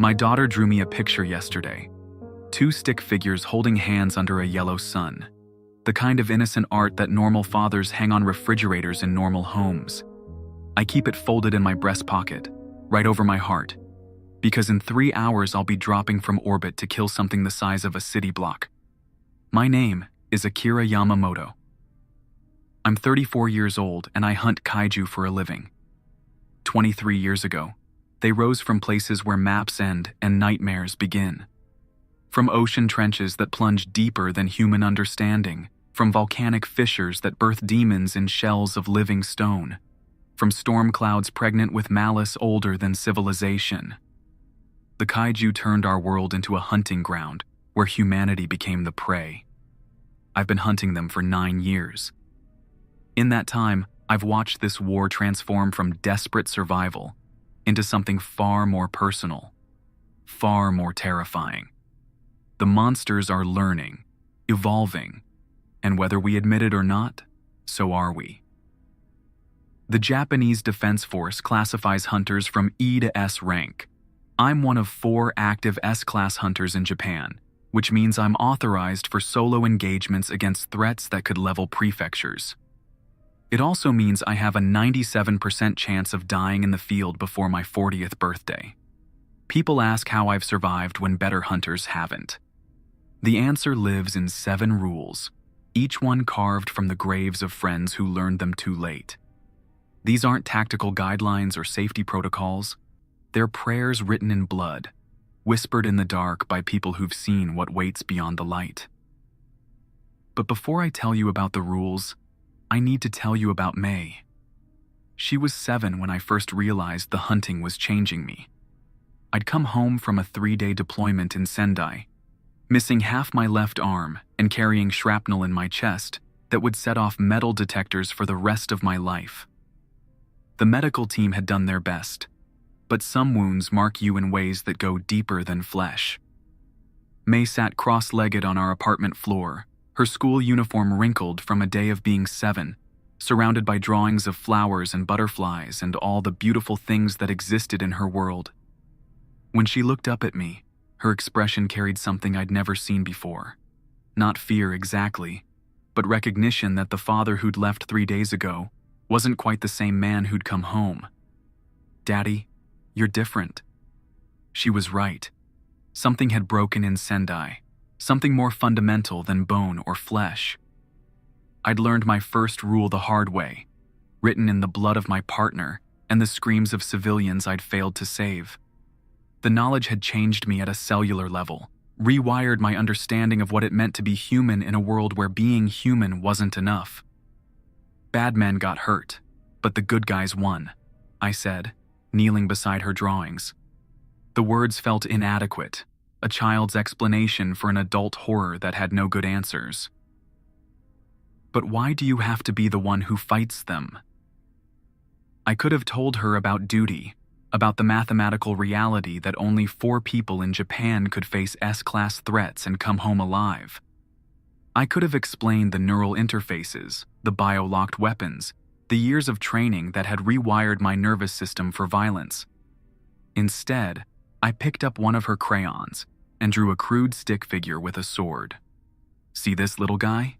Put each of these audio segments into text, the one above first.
My daughter drew me a picture yesterday. Two stick figures holding hands under a yellow sun. The kind of innocent art that normal fathers hang on refrigerators in normal homes. I keep it folded in my breast pocket, right over my heart, because in 3 hours I'll be dropping from orbit to kill something the size of a city block. My name is Akira Yamamoto. I'm 34 years old and I hunt kaiju for a living. 23 years ago, they rose from places where maps end and nightmares begin. From ocean trenches that plunge deeper than human understanding, from volcanic fissures that birth demons in shells of living stone, from storm clouds pregnant with malice older than civilization. The kaiju turned our world into a hunting ground where humanity became the prey. I've been hunting them for 9 years. In that time, I've watched this war transform from desperate survival into something far more personal, far more terrifying. The monsters are learning, evolving, and whether we admit it or not, so are we. The Japanese Defense Force classifies hunters from E to S rank. I'm one of 4 active S-class hunters in Japan, which means I'm authorized for solo engagements against threats that could level prefectures. It also means I have a 97% chance of dying in the field before my 40th birthday. People ask how I've survived when better hunters haven't. The answer lives in 7 rules, each one carved from the graves of friends who learned them too late. These aren't tactical guidelines or safety protocols. They're prayers written in blood, whispered in the dark by people who've seen what waits beyond the light. But before I tell you about the rules, I need to tell you about May. She was 7 when I first realized the hunting was changing me. I'd come home from a 3-day deployment in Sendai, missing half my left arm and carrying shrapnel in my chest that would set off metal detectors for the rest of my life. The medical team had done their best, but some wounds mark you in ways that go deeper than flesh. May sat cross-legged on our apartment floor, her school uniform wrinkled from a day of being 7, surrounded by drawings of flowers and butterflies and all the beautiful things that existed in her world. When she looked up at me, her expression carried something I'd never seen before. Not fear exactly, but recognition that the father who'd left 3 days ago wasn't quite the same man who'd come home. "Daddy, you're different." She was right. Something had broken in Sendai. Something more fundamental than bone or flesh. I'd learned my first rule the hard way, written in the blood of my partner and the screams of civilians I'd failed to save. The knowledge had changed me at a cellular level, rewired my understanding of what it meant to be human in a world where being human wasn't enough. "Bad men got hurt, but the good guys won," I said, kneeling beside her drawings. The words felt inadequate, a child's explanation for an adult horror that had no good answers. "But why do you have to be the one who fights them?" I could have told her about duty, about the mathematical reality that only 4 people in Japan could face S-class threats and come home alive. I could have explained the neural interfaces, the bio-locked weapons, the years of training that had rewired my nervous system for violence. Instead, I picked up one of her crayons and drew a crude stick figure with a sword. "See this little guy?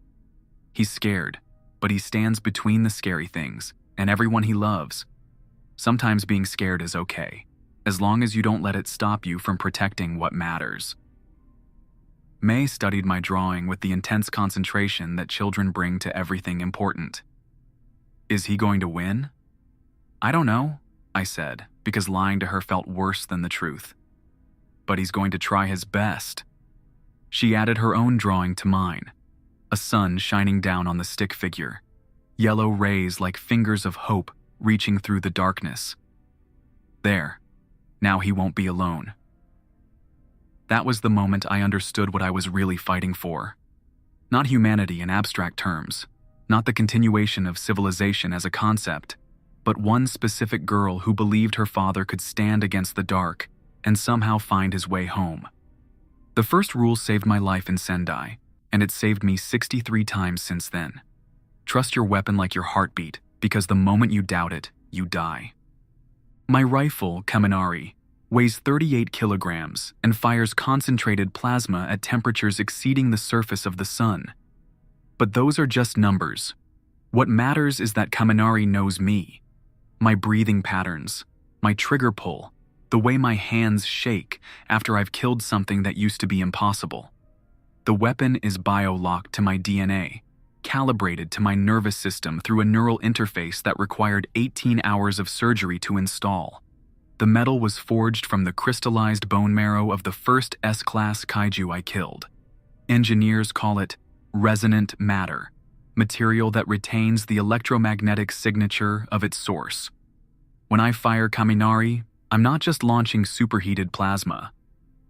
He's scared, but he stands between the scary things and everyone he loves. Sometimes being scared is okay, as long as you don't let it stop you from protecting what matters." May studied my drawing with the intense concentration that children bring to everything important. "Is he going to win?" "I don't know," I said, because lying to her felt worse than the truth. "But he's going to try his best." She added her own drawing to mine, a sun shining down on the stick figure, yellow rays like fingers of hope reaching through the darkness. "There, now he won't be alone." That was the moment I understood what I was really fighting for. Not humanity in abstract terms, not the continuation of civilization as a concept, but one specific girl who believed her father could stand against the dark and somehow find his way home. The first rule saved my life in Sendai, and it's saved me 63 times since then. Trust your weapon like your heartbeat, because the moment you doubt it, you die. My rifle, Kaminari, weighs 38 kilograms, and fires concentrated plasma at temperatures exceeding the surface of the sun. But those are just numbers. What matters is that Kaminari knows me. My breathing patterns, my trigger pull, the way my hands shake after I've killed something that used to be impossible. The weapon is bio-locked to my DNA, calibrated to my nervous system through a neural interface that required 18 hours of surgery to install. The metal was forged from the crystallized bone marrow of the first S-class kaiju I killed. Engineers call it resonant matter, material that retains the electromagnetic signature of its source. When I fire Kaminari, I'm not just launching superheated plasma.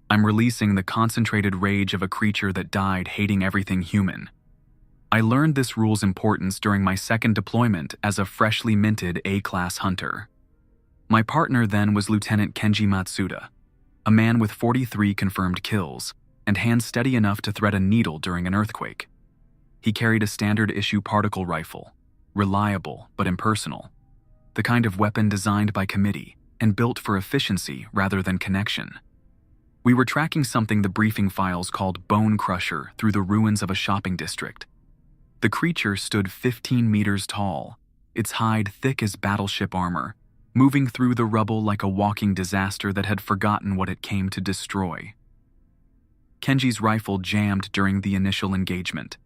I'm releasing the concentrated rage of a creature that died hating everything human. I learned this rule's importance during my second deployment as a freshly minted A-class hunter. My partner then was Lieutenant Kenji Matsuda, a man with 43 confirmed kills, and hands steady enough to thread a needle during an earthquake. He carried a standard-issue particle rifle, reliable but impersonal, the kind of weapon designed by committee and built for efficiency rather than connection. We were tracking something the briefing files called Bone Crusher through the ruins of a shopping district. The creature stood 15 meters tall, its hide thick as battleship armor, moving through the rubble like a walking disaster that had forgotten what it came to destroy. Kenji's rifle jammed during the initial engagement,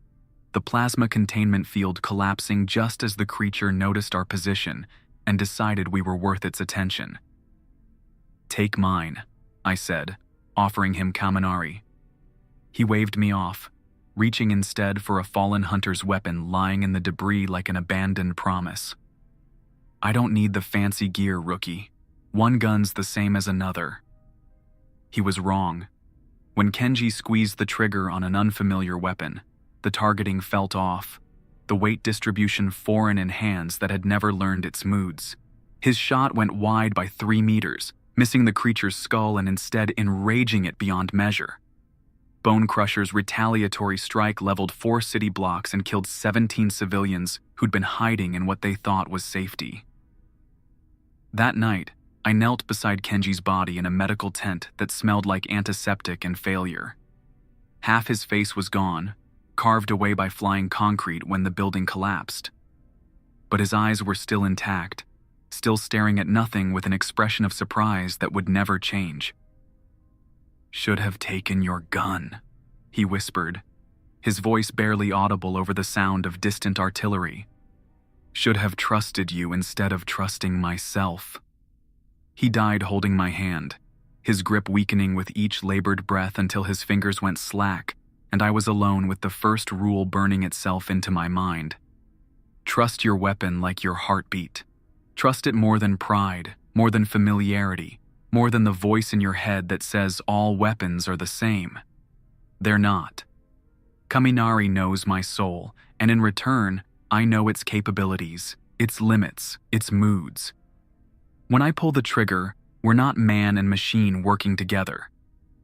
the plasma containment field collapsing just as the creature noticed our position and decided we were worth its attention. "Take mine," I said, offering him Kaminari. He waved me off, reaching instead for a fallen hunter's weapon lying in the debris like an abandoned promise. "I don't need the fancy gear, rookie. One gun's the same as another." He was wrong. When Kenji squeezed the trigger on an unfamiliar weapon, the targeting felt off, the weight distribution foreign in hands that had never learned its moods. His shot went wide by 3 meters, missing the creature's skull and instead enraging it beyond measure. Bone Crusher's retaliatory strike leveled 4 city blocks and killed 17 civilians who'd been hiding in what they thought was safety. That night, I knelt beside Kenji's body in a medical tent that smelled like antiseptic and failure. Half his face was gone, carved away by flying concrete when the building collapsed. But his eyes were still intact, still staring at nothing with an expression of surprise that would never change. "Should have taken your gun," he whispered, his voice barely audible over the sound of distant artillery. "Should have trusted you instead of trusting myself." He died holding my hand, his grip weakening with each labored breath until his fingers went slack, and I was alone with the first rule burning itself into my mind. Trust your weapon like your heartbeat. Trust it more than pride, more than familiarity, more than the voice in your head that says all weapons are the same. They're not. Kaminari knows my soul, and in return, I know its capabilities, its limits, its moods. When I pull the trigger, we're not man and machine working together.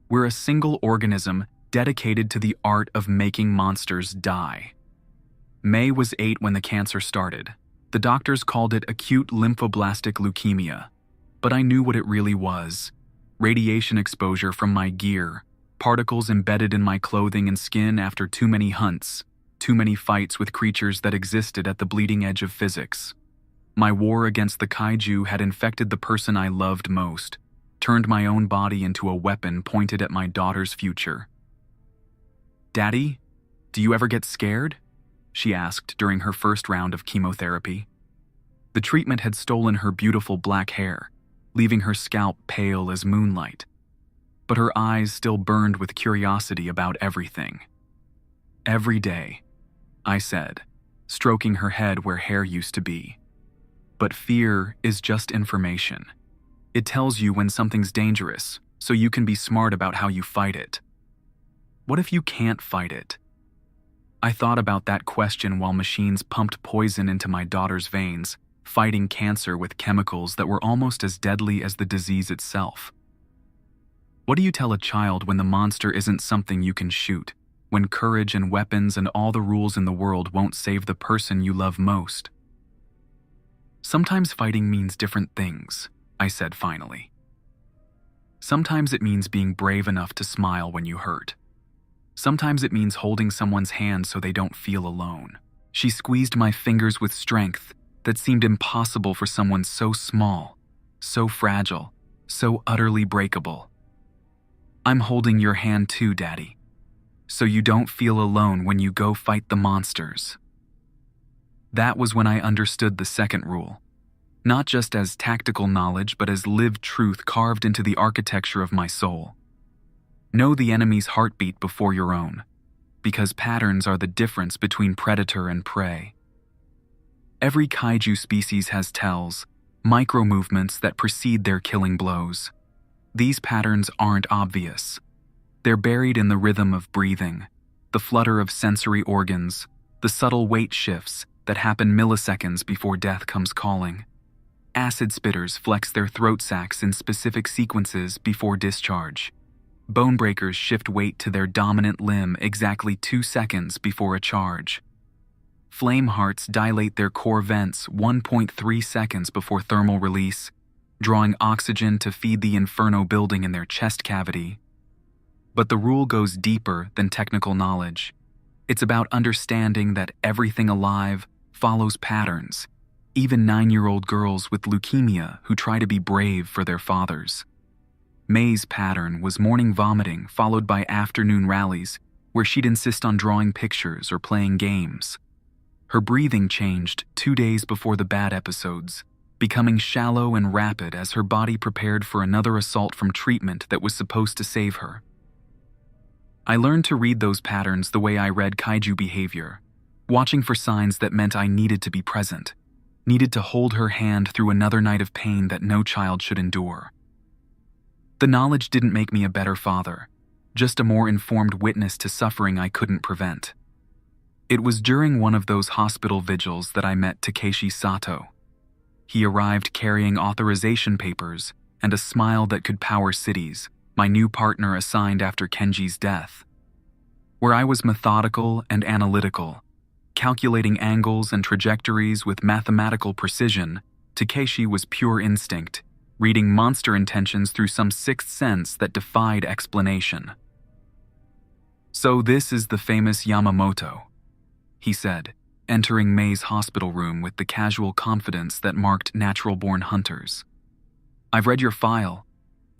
We're a single organism dedicated to the art of making monsters die. May was 8 when the cancer started. The doctors called it acute lymphoblastic leukemia, but I knew what it really was. Radiation exposure from my gear, particles embedded in my clothing and skin after too many hunts, too many fights with creatures that existed at the bleeding edge of physics. My war against the kaiju had infected the person I loved most, turned my own body into a weapon pointed at my daughter's future. "Daddy, do you ever get scared?" she asked during her first round of chemotherapy. The treatment had stolen her beautiful black hair, leaving her scalp pale as moonlight. But her eyes still burned with curiosity about everything. "Every day," I said, stroking her head where hair used to be. "But fear is just information. It tells you when something's dangerous, so you can be smart about how you fight it. What if you can't fight it?" I thought about that question while machines pumped poison into my daughter's veins, fighting cancer with chemicals that were almost as deadly as the disease itself. What do you tell a child when the monster isn't something you can shoot, when courage and weapons and all the rules in the world won't save the person you love most? "Sometimes fighting means different things," I said finally. Sometimes it means being brave enough to smile when you hurt. Sometimes it means holding someone's hand so they don't feel alone. She squeezed my fingers with strength that seemed impossible for someone so small, so fragile, so utterly breakable. I'm holding your hand too, Daddy, so you don't feel alone when you go fight the monsters. That was when I understood the second rule, not just as tactical knowledge but as lived truth carved into the architecture of my soul. Know the enemy's heartbeat before your own, because patterns are the difference between predator and prey. Every kaiju species has tells, micro-movements that precede their killing blows. These patterns aren't obvious. They're buried in the rhythm of breathing, the flutter of sensory organs, the subtle weight shifts that happen milliseconds before death comes calling. Acid spitters flex their throat sacs in specific sequences before discharge. Bone breakers shift weight to their dominant limb exactly 2 seconds before a charge. Flame hearts dilate their core vents 1.3 seconds before thermal release, drawing oxygen to feed the inferno building in their chest cavity. But the rule goes deeper than technical knowledge. It's about understanding that everything alive follows patterns, even 9-year-old girls with leukemia who try to be brave for their fathers. May's pattern was morning vomiting followed by afternoon rallies where she'd insist on drawing pictures or playing games. Her breathing changed 2 days before the bad episodes, becoming shallow and rapid as her body prepared for another assault from treatment that was supposed to save her. I learned to read those patterns the way I read kaiju behavior, watching for signs that meant I needed to be present, needed to hold her hand through another night of pain that no child should endure. The knowledge didn't make me a better father, just a more informed witness to suffering I couldn't prevent. It was during one of those hospital vigils that I met Takeshi Sato. He arrived carrying authorization papers and a smile that could power cities, my new partner assigned after Kenji's death. Where I was methodical and analytical, calculating angles and trajectories with mathematical precision, Takeshi was pure instinct, reading monster intentions through some sixth sense that defied explanation. "So this is the famous Yamamoto," he said, entering May's hospital room with the casual confidence that marked natural-born hunters. "I've read your file.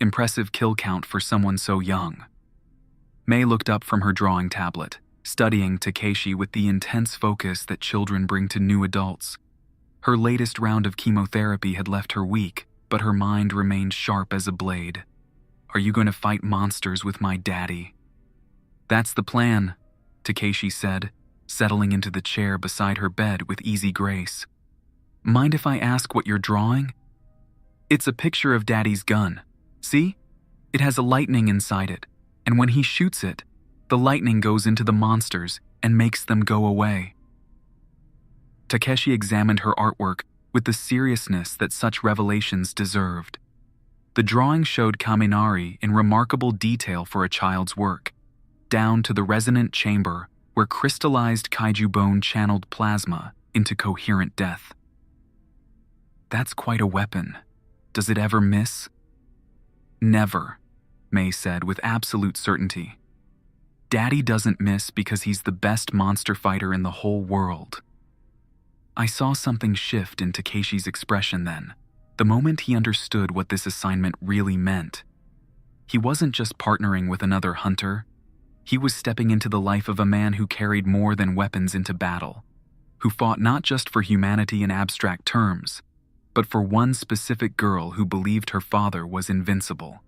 Impressive kill count for someone so young." May looked up from her drawing tablet, studying Takeshi with the intense focus that children bring to new adults. Her latest round of chemotherapy had left her weak, but her mind remained sharp as a blade. "Are you going to fight monsters with my daddy?" "That's the plan," Takeshi said, settling into the chair beside her bed with easy grace. "Mind if I ask what you're drawing?" "It's a picture of Daddy's gun. See? It has a lightning inside it, and when he shoots it, the lightning goes into the monsters and makes them go away." Takeshi examined her artwork with the seriousness that such revelations deserved. The drawing showed Kaminari in remarkable detail for a child's work, down to the resonant chamber where crystallized kaiju bone channeled plasma into coherent death. "That's quite a weapon. Does it ever miss?" "Never," May said with absolute certainty. "Daddy doesn't miss because he's the best monster fighter in the whole world." I saw something shift in Takeshi's expression then, the moment he understood what this assignment really meant. He wasn't just partnering with another hunter. He was stepping into the life of a man who carried more than weapons into battle, who fought not just for humanity in abstract terms, but for one specific girl who believed her father was invincible.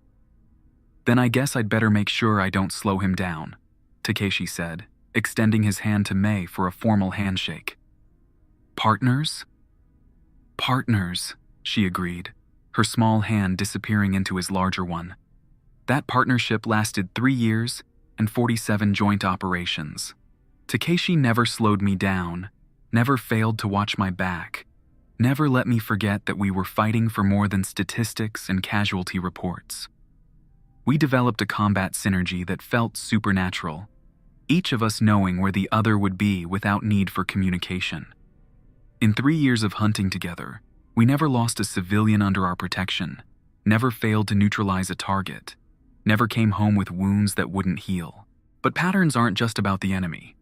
"Then I guess I'd better make sure I don't slow him down," Takeshi said, extending his hand to May for a formal handshake. "Partners?" "Partners," she agreed, her small hand disappearing into his larger one. That partnership lasted 3 years and 47 joint operations. Takeshi never slowed me down, never failed to watch my back, never let me forget that we were fighting for more than statistics and casualty reports. We developed a combat synergy that felt supernatural, each of us knowing where the other would be without need for communication. In 3 years of hunting together, we never lost a civilian under our protection, never failed to neutralize a target, never came home with wounds that wouldn't heal. But patterns aren't just about the enemy.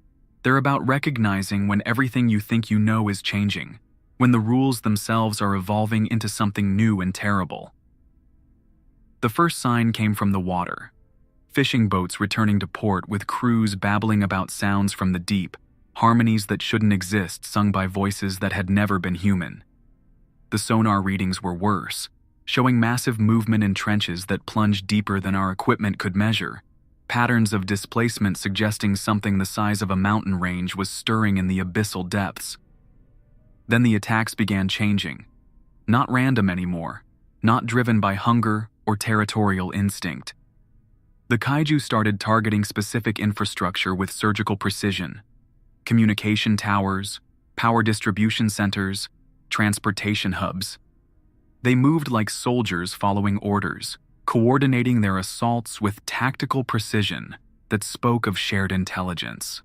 They're about recognizing when everything you think you know is changing, when the rules themselves are evolving into something new and terrible. The first sign came from the water. Fishing boats returning to port with crews babbling about sounds from the deep, harmonies that shouldn't exist sung by voices that had never been human. The sonar readings were worse, showing massive movement in trenches that plunged deeper than our equipment could measure, patterns of displacement suggesting something the size of a mountain range was stirring in the abyssal depths. Then the attacks began changing. Not random anymore, not driven by hunger or territorial instinct. The Kaiju started targeting specific infrastructure with surgical precision. Communication towers, power distribution centers, transportation hubs. They moved like soldiers following orders, coordinating their assaults with tactical precision that spoke of shared intelligence.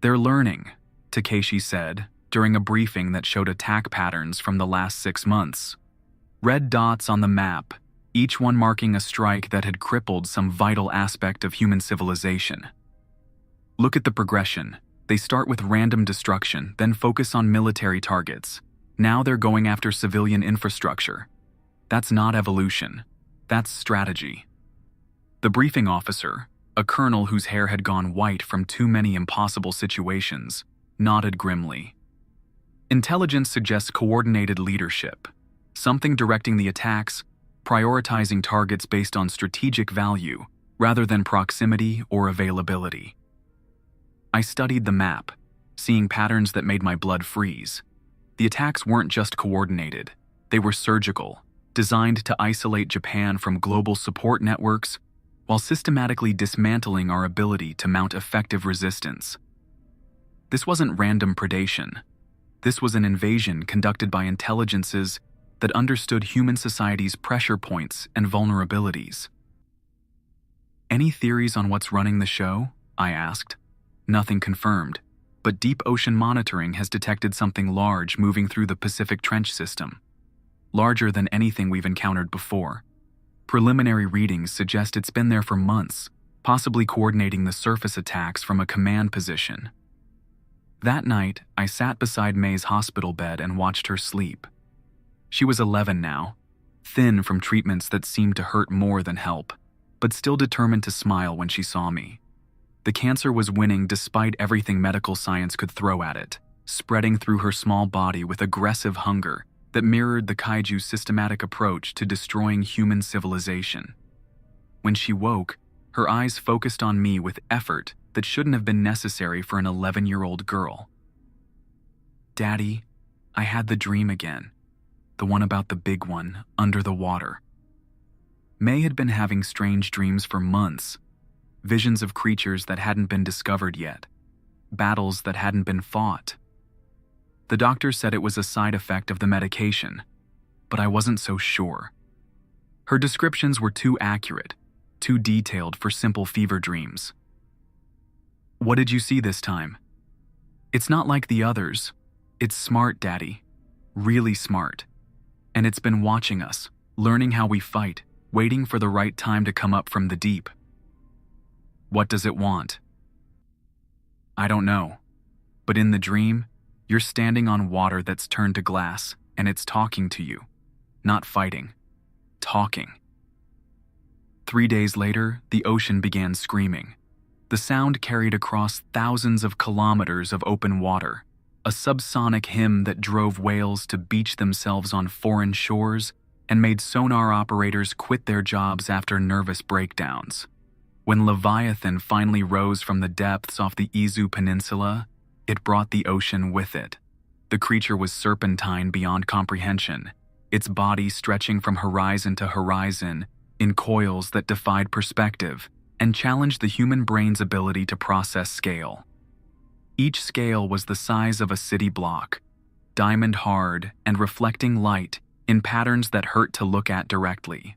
"They're learning," Takeshi said during a briefing that showed attack patterns from the last 6 months. Red dots on the map, each one marking a strike that had crippled some vital aspect of human civilization. Look at the progression. They start with random destruction, then focus on military targets. Now they're going after civilian infrastructure. That's not evolution. That's strategy. The briefing officer, a colonel whose hair had gone white from too many impossible situations, nodded grimly. Intelligence suggests coordinated leadership, something directing the attacks, prioritizing targets based on strategic value rather than proximity or availability. I studied the map, seeing patterns that made my blood freeze. The attacks weren't just coordinated, they were surgical, designed to isolate Japan from global support networks while systematically dismantling our ability to mount effective resistance. This wasn't random predation. This was an invasion conducted by intelligences that understood human society's pressure points and vulnerabilities. "Any theories on what's running the show?" I asked. "Nothing confirmed, but deep ocean monitoring has detected something large moving through the Pacific Trench system. Larger than anything we've encountered before. Preliminary readings suggest it's been there for months, possibly coordinating the surface attacks from a command position." That night, I sat beside May's hospital bed and watched her sleep. She was 11 now, thin from treatments that seemed to hurt more than help, but still determined to smile when she saw me. The cancer was winning despite everything medical science could throw at it, spreading through her small body with aggressive hunger that mirrored the Kaiju's systematic approach to destroying human civilization. When she woke, her eyes focused on me with effort that shouldn't have been necessary for an 11-year-old girl. "Daddy, I had the dream again. The one about the big one, under the water." May had been having strange dreams for months. Visions of creatures that hadn't been discovered yet. Battles that hadn't been fought. The doctor said it was a side effect of the medication, but I wasn't so sure. Her descriptions were too accurate, too detailed for simple fever dreams. "What did you see this time?" "It's not like the others. It's smart, Daddy. Really smart. And it's been watching us, learning how we fight, waiting for the right time to come up from the deep." "What does it want?" "I don't know. But in the dream, you're standing on water that's turned to glass, and it's talking to you. Not fighting. Talking." 3 days later, the ocean began screaming. The sound carried across thousands of kilometers of open water, a subsonic hymn that drove whales to beach themselves on foreign shores and made sonar operators quit their jobs after nervous breakdowns. When Leviathan finally rose from the depths off the Izu Peninsula, it brought the ocean with it. The creature was serpentine beyond comprehension, its body stretching from horizon to horizon in coils that defied perspective and challenged the human brain's ability to process scale. Each scale was the size of a city block, diamond hard and reflecting light in patterns that hurt to look at directly.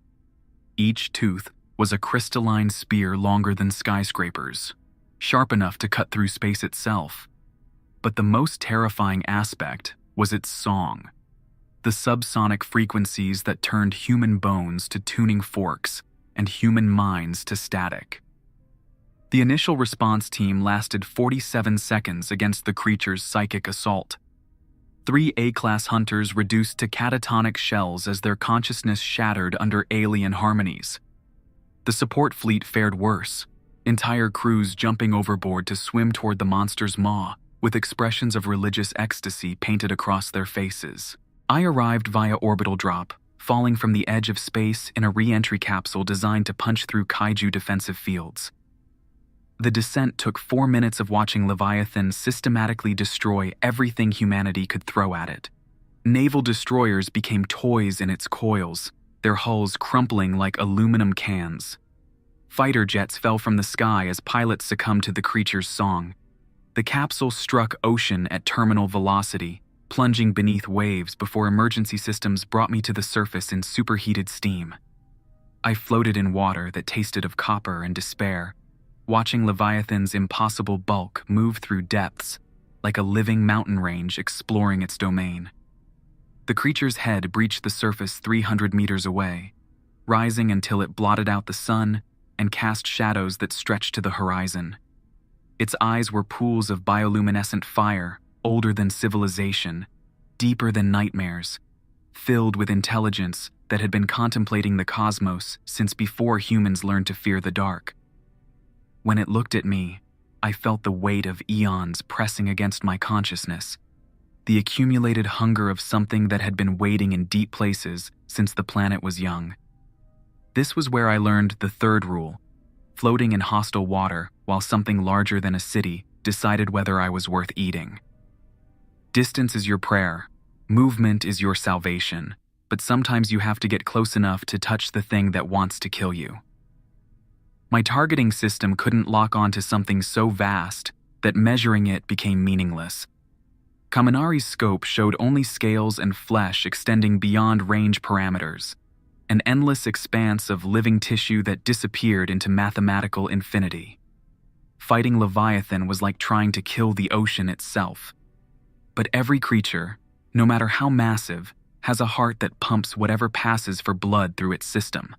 Each tooth was a crystalline spear longer than skyscrapers, sharp enough to cut through space itself. But the most terrifying aspect was its song. the subsonic frequencies that turned human bones to tuning forks and human minds to static. The initial response team lasted 47 seconds against the creature's psychic assault. 3 A-class hunters reduced to catatonic shells as their consciousness shattered under alien harmonies. The support fleet fared worse, entire crews jumping overboard to swim toward the monster's maw, with expressions of religious ecstasy painted across their faces. I arrived via orbital drop, falling from the edge of space in a re-entry capsule designed to punch through Kaiju defensive fields. The descent took 4 minutes of watching Leviathan systematically destroy everything humanity could throw at it. Naval destroyers became toys in its coils, their hulls crumpling like aluminum cans. Fighter jets fell from the sky as pilots succumbed to the creature's song. The capsule struck ocean at terminal velocity, plunging beneath waves before emergency systems brought me to the surface in superheated steam. I floated in water that tasted of copper and despair, watching Leviathan's impossible bulk move through depths like a living mountain range exploring its domain. The creature's head breached the surface 300 meters away, rising until it blotted out the sun and cast shadows that stretched to the horizon. Its eyes were pools of bioluminescent fire, older than civilization, deeper than nightmares, filled with intelligence that had been contemplating the cosmos since before humans learned to fear the dark. When it looked at me, I felt the weight of eons pressing against my consciousness, the accumulated hunger of something that had been waiting in deep places since the planet was young. This was where I learned the third rule, floating in hostile water while something larger than a city decided whether I was worth eating. Distance is your prayer, movement is your salvation, but sometimes you have to get close enough to touch the thing that wants to kill you. My targeting system couldn't lock onto something so vast that measuring it became meaningless. Kaminari's scope showed only scales and flesh extending beyond range parameters, an endless expanse of living tissue that disappeared into mathematical infinity. Fighting Leviathan was like trying to kill the ocean itself. But every creature, no matter how massive, has a heart that pumps whatever passes for blood through its system.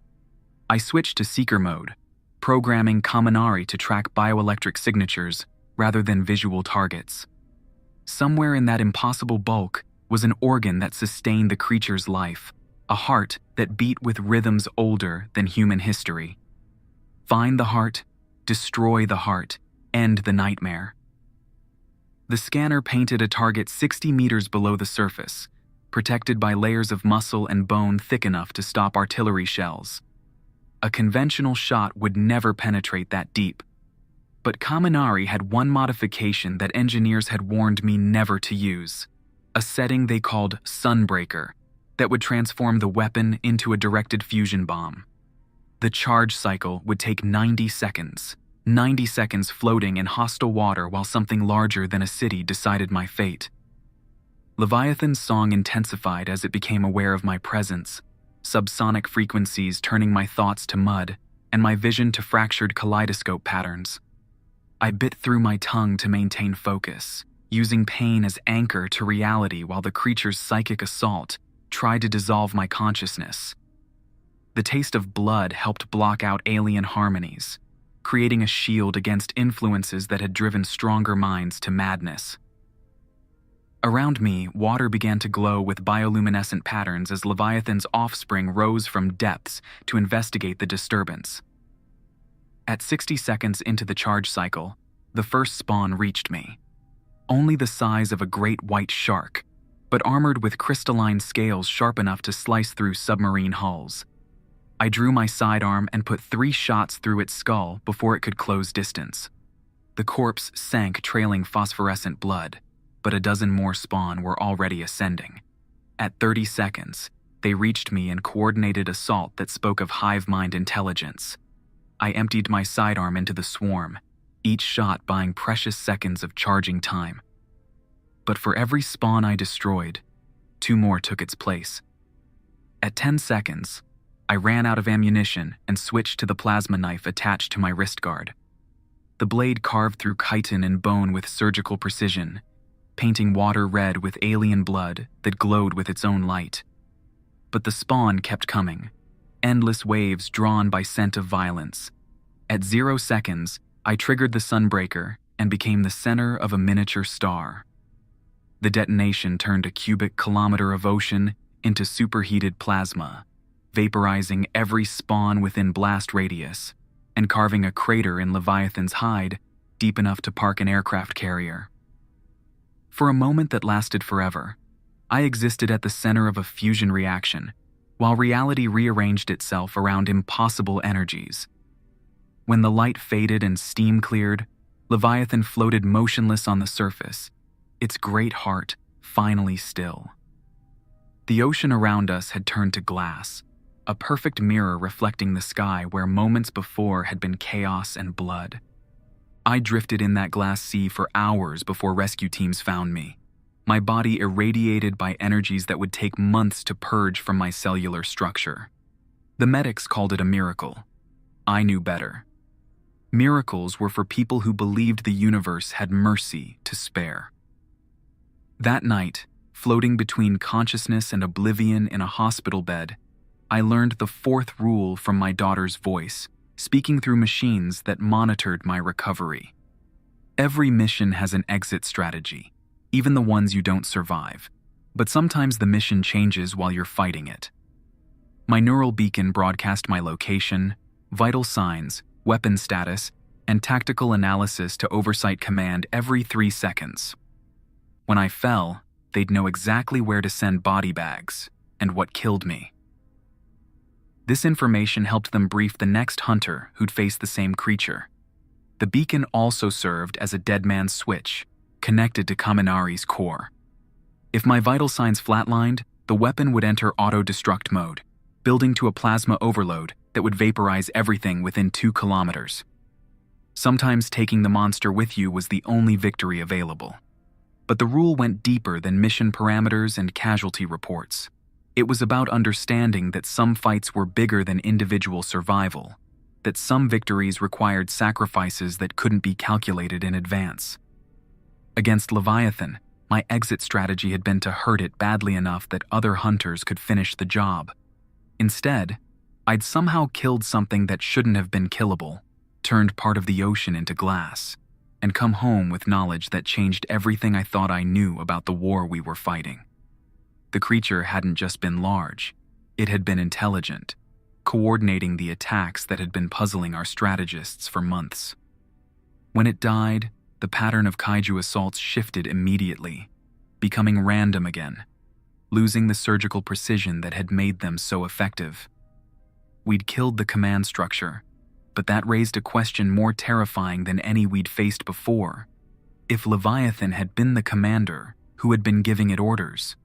I switched to seeker mode, programming Kaminari to track bioelectric signatures rather than visual targets. Somewhere in that impossible bulk was an organ that sustained the creature's life, a heart that beat with rhythms older than human history. Find the heart, destroy the heart, end the nightmare. The scanner painted a target 60 meters below the surface, protected by layers of muscle and bone thick enough to stop artillery shells. A conventional shot would never penetrate that deep. But Kaminari had one modification that engineers had warned me never to use, a setting they called Sunbreaker, that would transform the weapon into a directed fusion bomb. The charge cycle would take 90 seconds floating in hostile water while something larger than a city decided my fate. Leviathan's song intensified as it became aware of my presence, subsonic frequencies turning my thoughts to mud and my vision to fractured kaleidoscope patterns. I bit through my tongue to maintain focus, using pain as anchor to reality while the creature's psychic assault tried to dissolve my consciousness. The taste of blood helped block out alien harmonies, creating a shield against influences that had driven stronger minds to madness. Around me, water began to glow with bioluminescent patterns as Leviathan's offspring rose from depths to investigate the disturbance. At 60 seconds into the charge cycle, the first spawn reached me. Only the size of a great white shark, but armored with crystalline scales sharp enough to slice through submarine hulls. I drew my sidearm and put 3 shots through its skull before it could close distance. The corpse sank, trailing phosphorescent blood, but a dozen more spawn were already ascending. At 30 seconds, they reached me in coordinated assault that spoke of hive mind intelligence. I emptied my sidearm into the swarm, each shot buying precious seconds of charging time. But for every spawn I destroyed, 2 more took its place. At 10 seconds, I ran out of ammunition and switched to the plasma knife attached to my wrist guard. The blade carved through chitin and bone with surgical precision, painting water red with alien blood that glowed with its own light. But the spawn kept coming, endless waves drawn by scent of violence. At 0 seconds, I triggered the sunbreaker and became the center of a miniature star. The detonation turned a cubic kilometer of ocean into superheated plasma, vaporizing every spawn within blast radius and carving a crater in Leviathan's hide deep enough to park an aircraft carrier. For a moment that lasted forever, I existed at the center of a fusion reaction, while reality rearranged itself around impossible energies. When the light faded and steam cleared, Leviathan floated motionless on the surface, its great heart finally still. The ocean around us had turned to glass, a perfect mirror reflecting the sky where moments before had been chaos and blood. I drifted in that glass sea for hours before rescue teams found me, my body irradiated by energies that would take months to purge from my cellular structure. The medics called it a miracle. I knew better. Miracles were for people who believed the universe had mercy to spare. That night, floating between consciousness and oblivion in a hospital bed, I learned the 4th rule from my daughter's voice, speaking through machines that monitored my recovery. Every mission has an exit strategy, even the ones you don't survive, but sometimes the mission changes while you're fighting it. My neural beacon broadcast my location, vital signs, weapon status, and tactical analysis to Oversight Command every 3 seconds. When I fell, they'd know exactly where to send body bags and what killed me. This information helped them brief the next hunter who'd face the same creature. The beacon also served as a dead man's switch, connected to Kaminari's core. If my vital signs flatlined, the weapon would enter auto-destruct mode, building to a plasma overload that would vaporize everything within 2 kilometers. Sometimes taking the monster with you was the only victory available. But the rule went deeper than mission parameters and casualty reports. It was about understanding that some fights were bigger than individual survival, that some victories required sacrifices that couldn't be calculated in advance. Against Leviathan, my exit strategy had been to hurt it badly enough that other hunters could finish the job. Instead, I'd somehow killed something that shouldn't have been killable, turned part of the ocean into glass, and come home with knowledge that changed everything I thought I knew about the war we were fighting. The creature hadn't just been large, it had been intelligent, coordinating the attacks that had been puzzling our strategists for months. When it died, the pattern of kaiju assaults shifted immediately, becoming random again, losing the surgical precision that had made them so effective. We'd killed the command structure, but that raised a question more terrifying than any we'd faced before. If Leviathan had been the commander who had been giving it orders?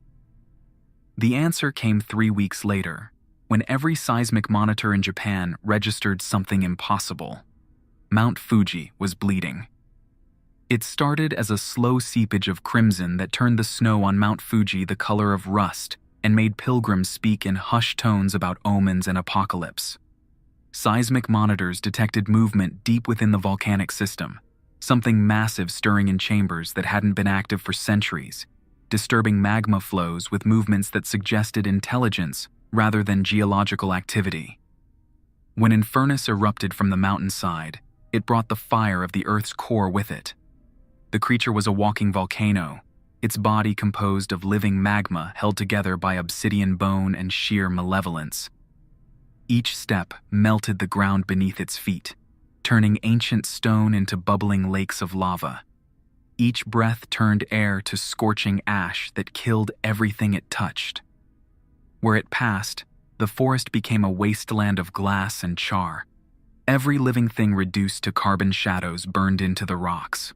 The answer came 3 weeks later, when every seismic monitor in Japan registered something impossible. Mount Fuji was bleeding. It started as a slow seepage of crimson that turned the snow on Mount Fuji the color of rust and made pilgrims speak in hushed tones about omens and apocalypse. Seismic monitors detected movement deep within the volcanic system, something massive stirring in chambers that hadn't been active for centuries, disturbing magma flows with movements that suggested intelligence rather than geological activity. When Infernus erupted from the mountainside, it brought the fire of the Earth's core with it. The creature was a walking volcano, its body composed of living magma held together by obsidian bone and sheer malevolence. Each step melted the ground beneath its feet, turning ancient stone into bubbling lakes of lava. Each breath turned air to scorching ash that killed everything it touched. Where it passed, the forest became a wasteland of glass and char. Every living thing reduced to carbon shadows burned into the rocks.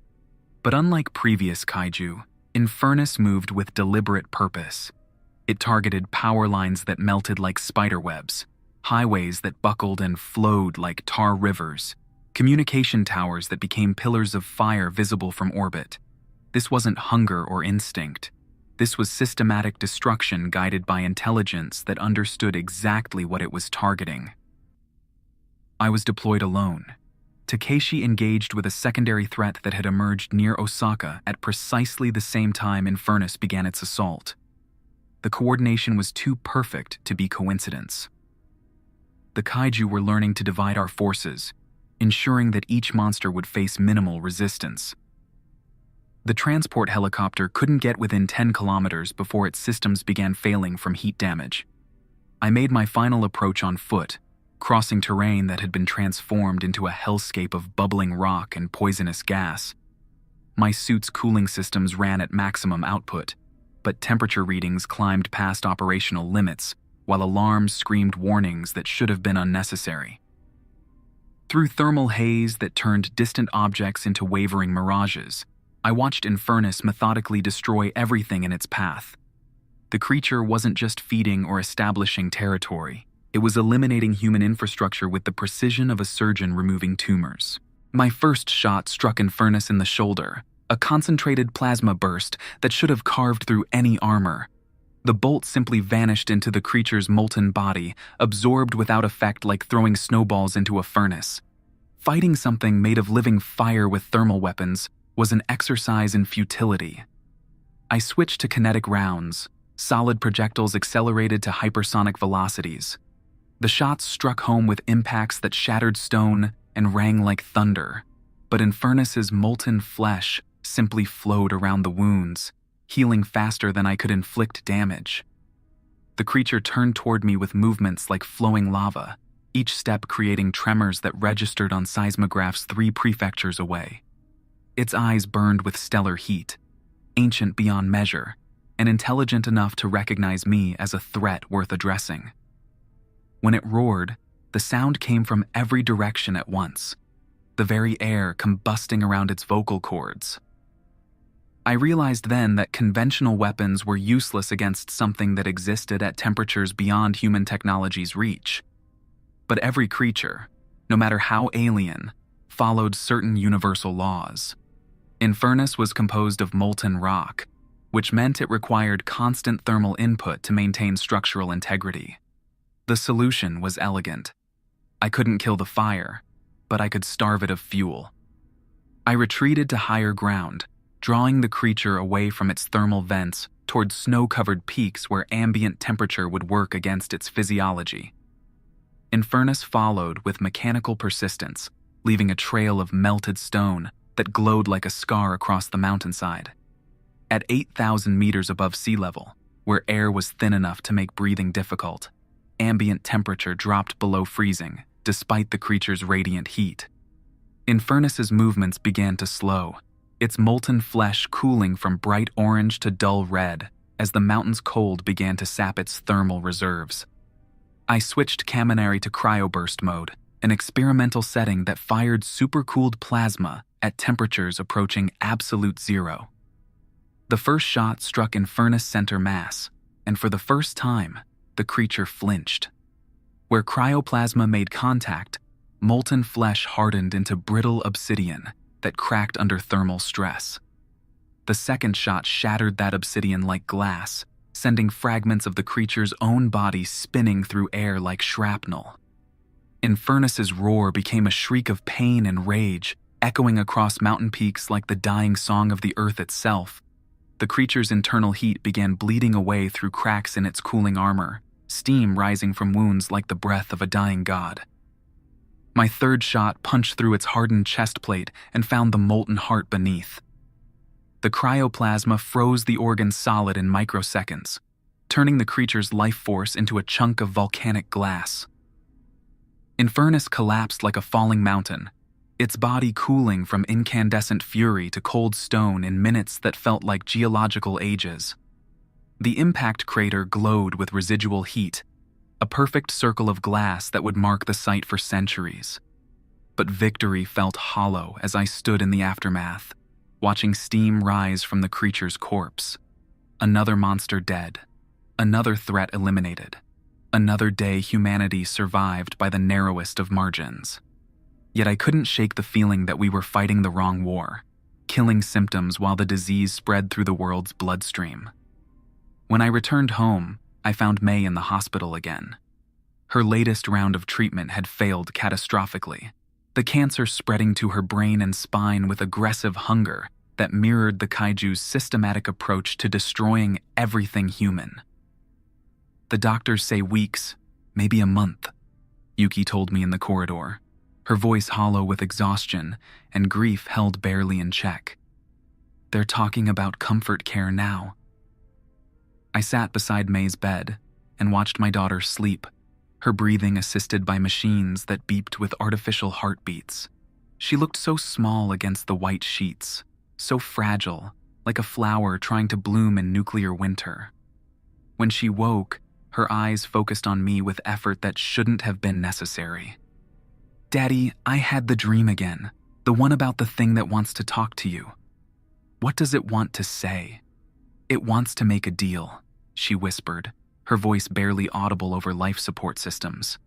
But unlike previous kaiju, Infernus moved with deliberate purpose. It targeted power lines that melted like spiderwebs, highways that buckled and flowed like tar rivers, communication towers that became pillars of fire visible from orbit. This wasn't hunger or instinct. This was systematic destruction guided by intelligence that understood exactly what it was targeting. I was deployed alone, Takeshi engaged with a secondary threat that had emerged near Osaka at precisely the same time Infernus began its assault. The coordination was too perfect to be coincidence. The Kaiju were learning to divide our forces, ensuring that each monster would face minimal resistance. The transport helicopter couldn't get within 10 kilometers before its systems began failing from heat damage. I made my final approach on foot, crossing terrain that had been transformed into a hellscape of bubbling rock and poisonous gas. My suit's cooling systems ran at maximum output, but temperature readings climbed past operational limits, while alarms screamed warnings that should have been unnecessary. Through thermal haze that turned distant objects into wavering mirages, I watched Infernus methodically destroy everything in its path. The creature wasn't just feeding or establishing territory. It was eliminating human infrastructure with the precision of a surgeon removing tumors. My first shot struck Infernus in the shoulder, a concentrated plasma burst that should have carved through any armor. The bolt simply vanished into the creature's molten body, absorbed without effect like throwing snowballs into a furnace. Fighting something made of living fire with thermal weapons was an exercise in futility. I switched to kinetic rounds, solid projectiles accelerated to hypersonic velocities. The shots struck home with impacts that shattered stone and rang like thunder, but Infernus's molten flesh simply flowed around the wounds, healing faster than I could inflict damage. The creature turned toward me with movements like flowing lava, each step creating tremors that registered on seismographs 3 prefectures away. Its eyes burned with stellar heat, ancient beyond measure, and intelligent enough to recognize me as a threat worth addressing. When it roared, the sound came from every direction at once, the very air combusting around its vocal cords. I realized then that conventional weapons were useless against something that existed at temperatures beyond human technology's reach. But every creature, no matter how alien, followed certain universal laws. Infernus was composed of molten rock, which meant it required constant thermal input to maintain structural integrity. The solution was elegant. I couldn't kill the fire, but I could starve it of fuel. I retreated to higher ground, drawing the creature away from its thermal vents toward snow-covered peaks where ambient temperature would work against its physiology. Infernus followed with mechanical persistence, leaving a trail of melted stone that glowed like a scar across the mountainside. At 8,000 meters above sea level, where air was thin enough to make breathing difficult, ambient temperature dropped below freezing, despite the creature's radiant heat. Infernus's movements began to slow, its molten flesh cooling from bright orange to dull red as the mountain's cold began to sap its thermal reserves. I switched Kaminari to cryoburst mode, an experimental setting that fired supercooled plasma at temperatures approaching absolute zero. The first shot struck Infernus' center mass, and for the first time, the creature flinched. Where cryoplasma made contact, molten flesh hardened into brittle obsidian that cracked under thermal stress. The second shot shattered that obsidian like glass, sending fragments of the creature's own body spinning through air like shrapnel. Infernus's roar became a shriek of pain and rage, echoing across mountain peaks like the dying song of the earth itself. The creature's internal heat began bleeding away through cracks in its cooling armor, steam rising from wounds like the breath of a dying god. My third shot punched through its hardened chest plate and found the molten heart beneath. The cryoplasma froze the organ solid in microseconds, turning the creature's life force into a chunk of volcanic glass. Infernus collapsed like a falling mountain, its body cooling from incandescent fury to cold stone in minutes that felt like geological ages. The impact crater glowed with residual heat, a perfect circle of glass that would mark the site for centuries. But victory felt hollow as I stood in the aftermath, watching steam rise from the creature's corpse. Another monster dead, another threat eliminated, another day humanity survived by the narrowest of margins. Yet I couldn't shake the feeling that we were fighting the wrong war, killing symptoms while the disease spread through the world's bloodstream. When I returned home, I found May in the hospital again. Her latest round of treatment had failed catastrophically. the cancer spreading to her brain and spine with aggressive hunger that mirrored the Kaiju's systematic approach to destroying everything human. The doctors say weeks, maybe a month, Yuki told me in the corridor, her voice hollow with exhaustion and grief held barely in check. They're talking about comfort care now. I sat beside May's bed and watched my daughter sleep, her breathing assisted by machines that beeped with artificial heartbeats. She looked so small against the white sheets, so fragile, like a flower trying to bloom in nuclear winter. When she woke, her eyes focused on me with effort that shouldn't have been necessary. "Daddy, I had the dream again, the one about the thing that wants to talk to you. What does it want to say?" "It wants to make a deal," she whispered, her voice barely audible over life support systems.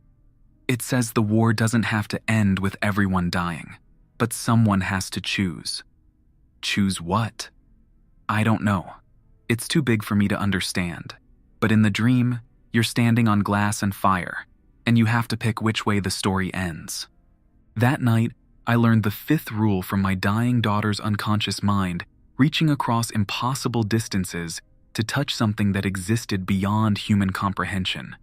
"It says the war doesn't have to end with everyone dying, but someone has to choose." "Choose what?" "I don't know. It's too big for me to understand. But in the dream, you're standing on glass and fire, and you have to pick which way the story ends." That night, I learned the fifth rule from my dying daughter's unconscious mind, reaching across impossible distances to touch something that existed beyond human comprehension.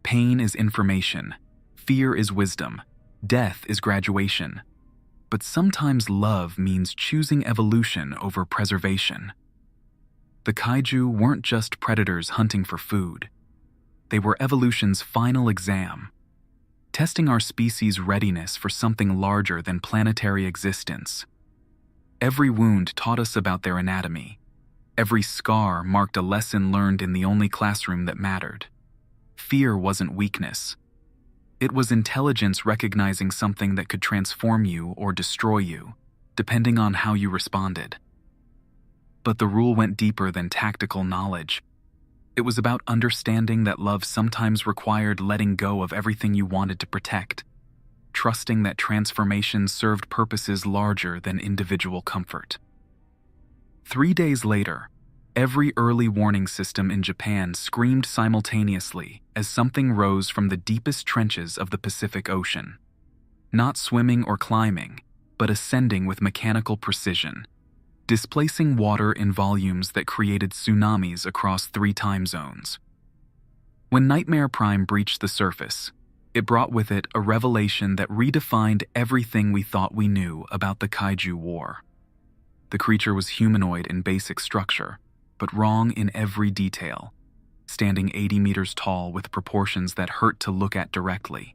Pain is information, fear is wisdom, death is graduation. But sometimes love means choosing evolution over preservation. The Kaiju weren't just predators hunting for food. They were evolution's final exam, testing our species' readiness for something larger than planetary existence. Every wound taught us about their anatomy. Every scar marked a lesson learned in the only classroom that mattered. Fear wasn't weakness. It was intelligence recognizing something that could transform you or destroy you, depending on how you responded. But the rule went deeper than tactical knowledge. It was about understanding that love sometimes required letting go of everything you wanted to protect, trusting that transformation served purposes larger than individual comfort. 3 days later, every early warning system in Japan screamed simultaneously as something rose from the deepest trenches of the Pacific Ocean. Not swimming or climbing, but ascending with mechanical precision, displacing water in volumes that created tsunamis across 3 time zones. When Nightmare Prime breached the surface, it brought with it a revelation that redefined everything we thought we knew about the Kaiju War. The creature was humanoid in basic structure, but wrong in every detail, standing 80 meters tall with proportions that hurt to look at directly.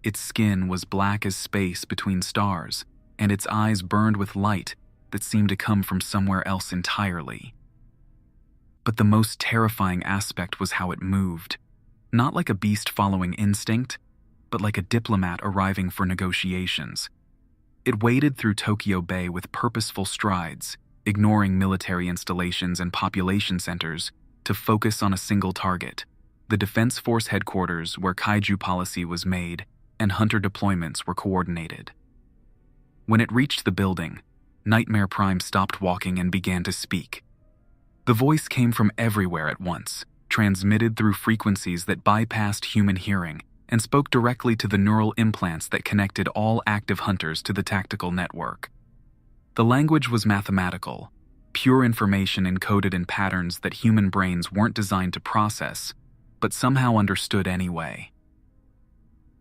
Its skin was black as space between stars, and its eyes burned with light that seemed to come from somewhere else entirely. But the most terrifying aspect was how it moved, not like a beast following instinct, but like a diplomat arriving for negotiations. It waded through Tokyo Bay with purposeful strides, ignoring military installations and population centers to focus on a single target, the Defense Force headquarters where Kaiju policy was made and hunter deployments were coordinated. When it reached the building, Nightmare Prime stopped walking and began to speak. The voice came from everywhere at once, transmitted through frequencies that bypassed human hearing and spoke directly to the neural implants that connected all active hunters to the tactical network. The language was mathematical, pure information encoded in patterns that human brains weren't designed to process, but somehow understood anyway.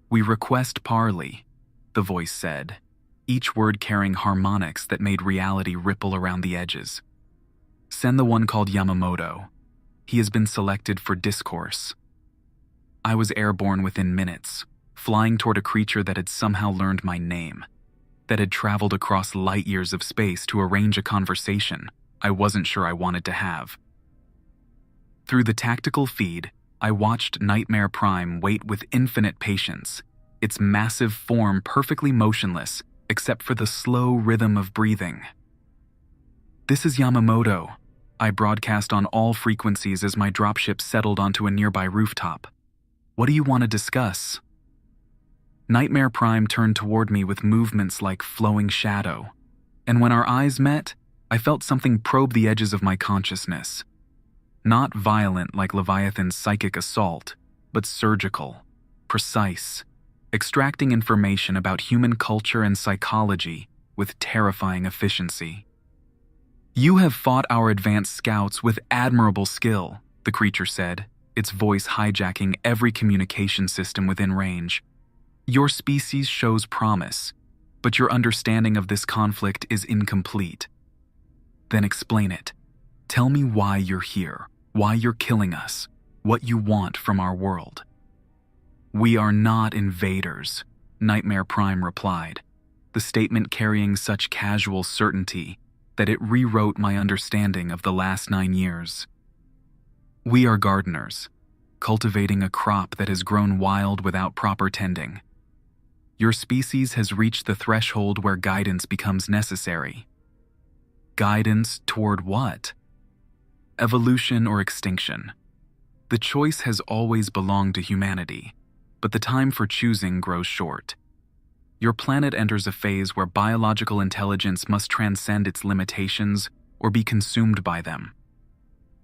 "We request parley," the voice said, each word carrying harmonics that made reality ripple around the edges. "Send the one called Yamamoto. He has been selected for discourse." I was airborne within minutes, flying toward a creature that had somehow learned my name, that had traveled across light years of space to arrange a conversation I wasn't sure I wanted to have. Through the tactical feed, I watched Nightmare Prime wait with infinite patience, its massive form perfectly motionless except for the slow rhythm of breathing. "This is Yamamoto," I broadcast on all frequencies as my dropship settled onto a nearby rooftop. "What do you want to discuss?" Nightmare Prime turned toward me with movements like flowing shadow, and when our eyes met, I felt something probe the edges of my consciousness. Not violent like Leviathan's psychic assault, but surgical, precise, extracting information about human culture and psychology with terrifying efficiency. "You have fought our advanced scouts with admirable skill," the creature said, its voice hijacking every communication system within range. "Your species shows promise, but your understanding of this conflict is incomplete." "Then explain it. Tell me why you're here, why you're killing us, what you want from our world." "We are not invaders," Nightmare Prime replied, the statement carrying such casual certainty that it rewrote my understanding of the last 9 years. "We are gardeners, cultivating a crop that has grown wild without proper tending. Your species has reached the threshold where guidance becomes necessary." "Guidance toward what?" "Evolution or extinction. The choice has always belonged to humanity, but the time for choosing grows short. Your planet enters a phase where biological intelligence must transcend its limitations or be consumed by them."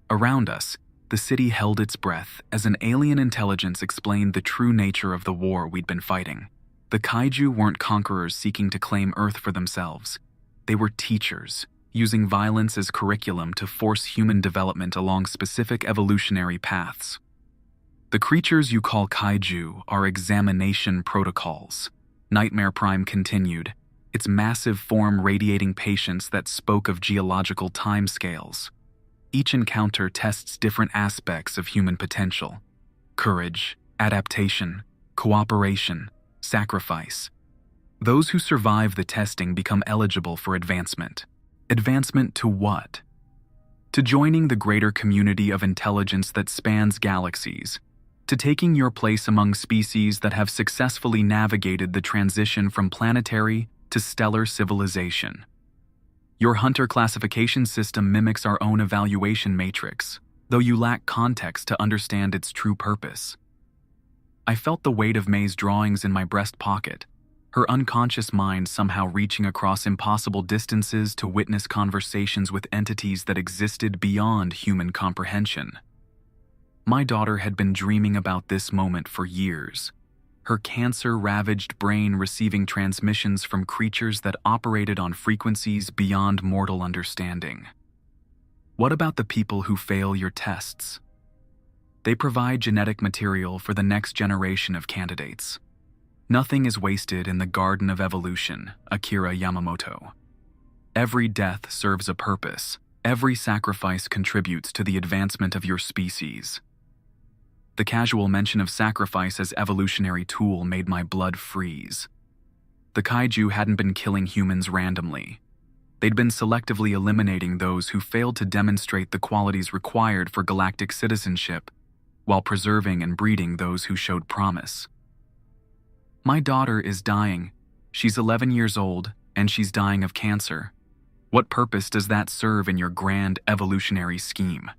Around us, the city held its breath as an alien intelligence explained the true nature of the war we'd been fighting. The Kaiju weren't conquerors seeking to claim Earth for themselves. They were teachers, using violence as curriculum to force human development along specific evolutionary paths. "The creatures you call Kaiju are examination protocols," Nightmare Prime continued, its massive form radiating patience that spoke of geological timescales. "Each encounter tests different aspects of human potential: courage, adaptation, cooperation, sacrifice. Those who survive the testing become eligible for advancement. Advancement to what? To joining the greater community of intelligence that spans galaxies, to taking your place among species that have successfully navigated the transition from planetary to stellar civilization. Your hunter classification system mimics our own evaluation matrix, though you lack context to understand its true purpose." I felt the weight of May's drawings in my breast pocket, her unconscious mind somehow reaching across impossible distances to witness conversations with entities that existed beyond human comprehension. My daughter had been dreaming about this moment for years, her cancer-ravaged brain receiving transmissions from creatures that operated on frequencies beyond mortal understanding. "What about the people who fail your tests?" "They provide genetic material for the next generation of candidates. Nothing is wasted in the Garden of Evolution," Akira Yamamoto. "Every death serves a purpose. Every sacrifice contributes to the advancement of your species." The casual mention of sacrifice as evolutionary tool made my blood freeze. The Kaiju hadn't been killing humans randomly. They'd been selectively eliminating those who failed to demonstrate the qualities required for galactic citizenship, while preserving and breeding those who showed promise. "My daughter is dying. She's 11 years old, and she's dying of cancer. What purpose does that serve in your grand evolutionary scheme?"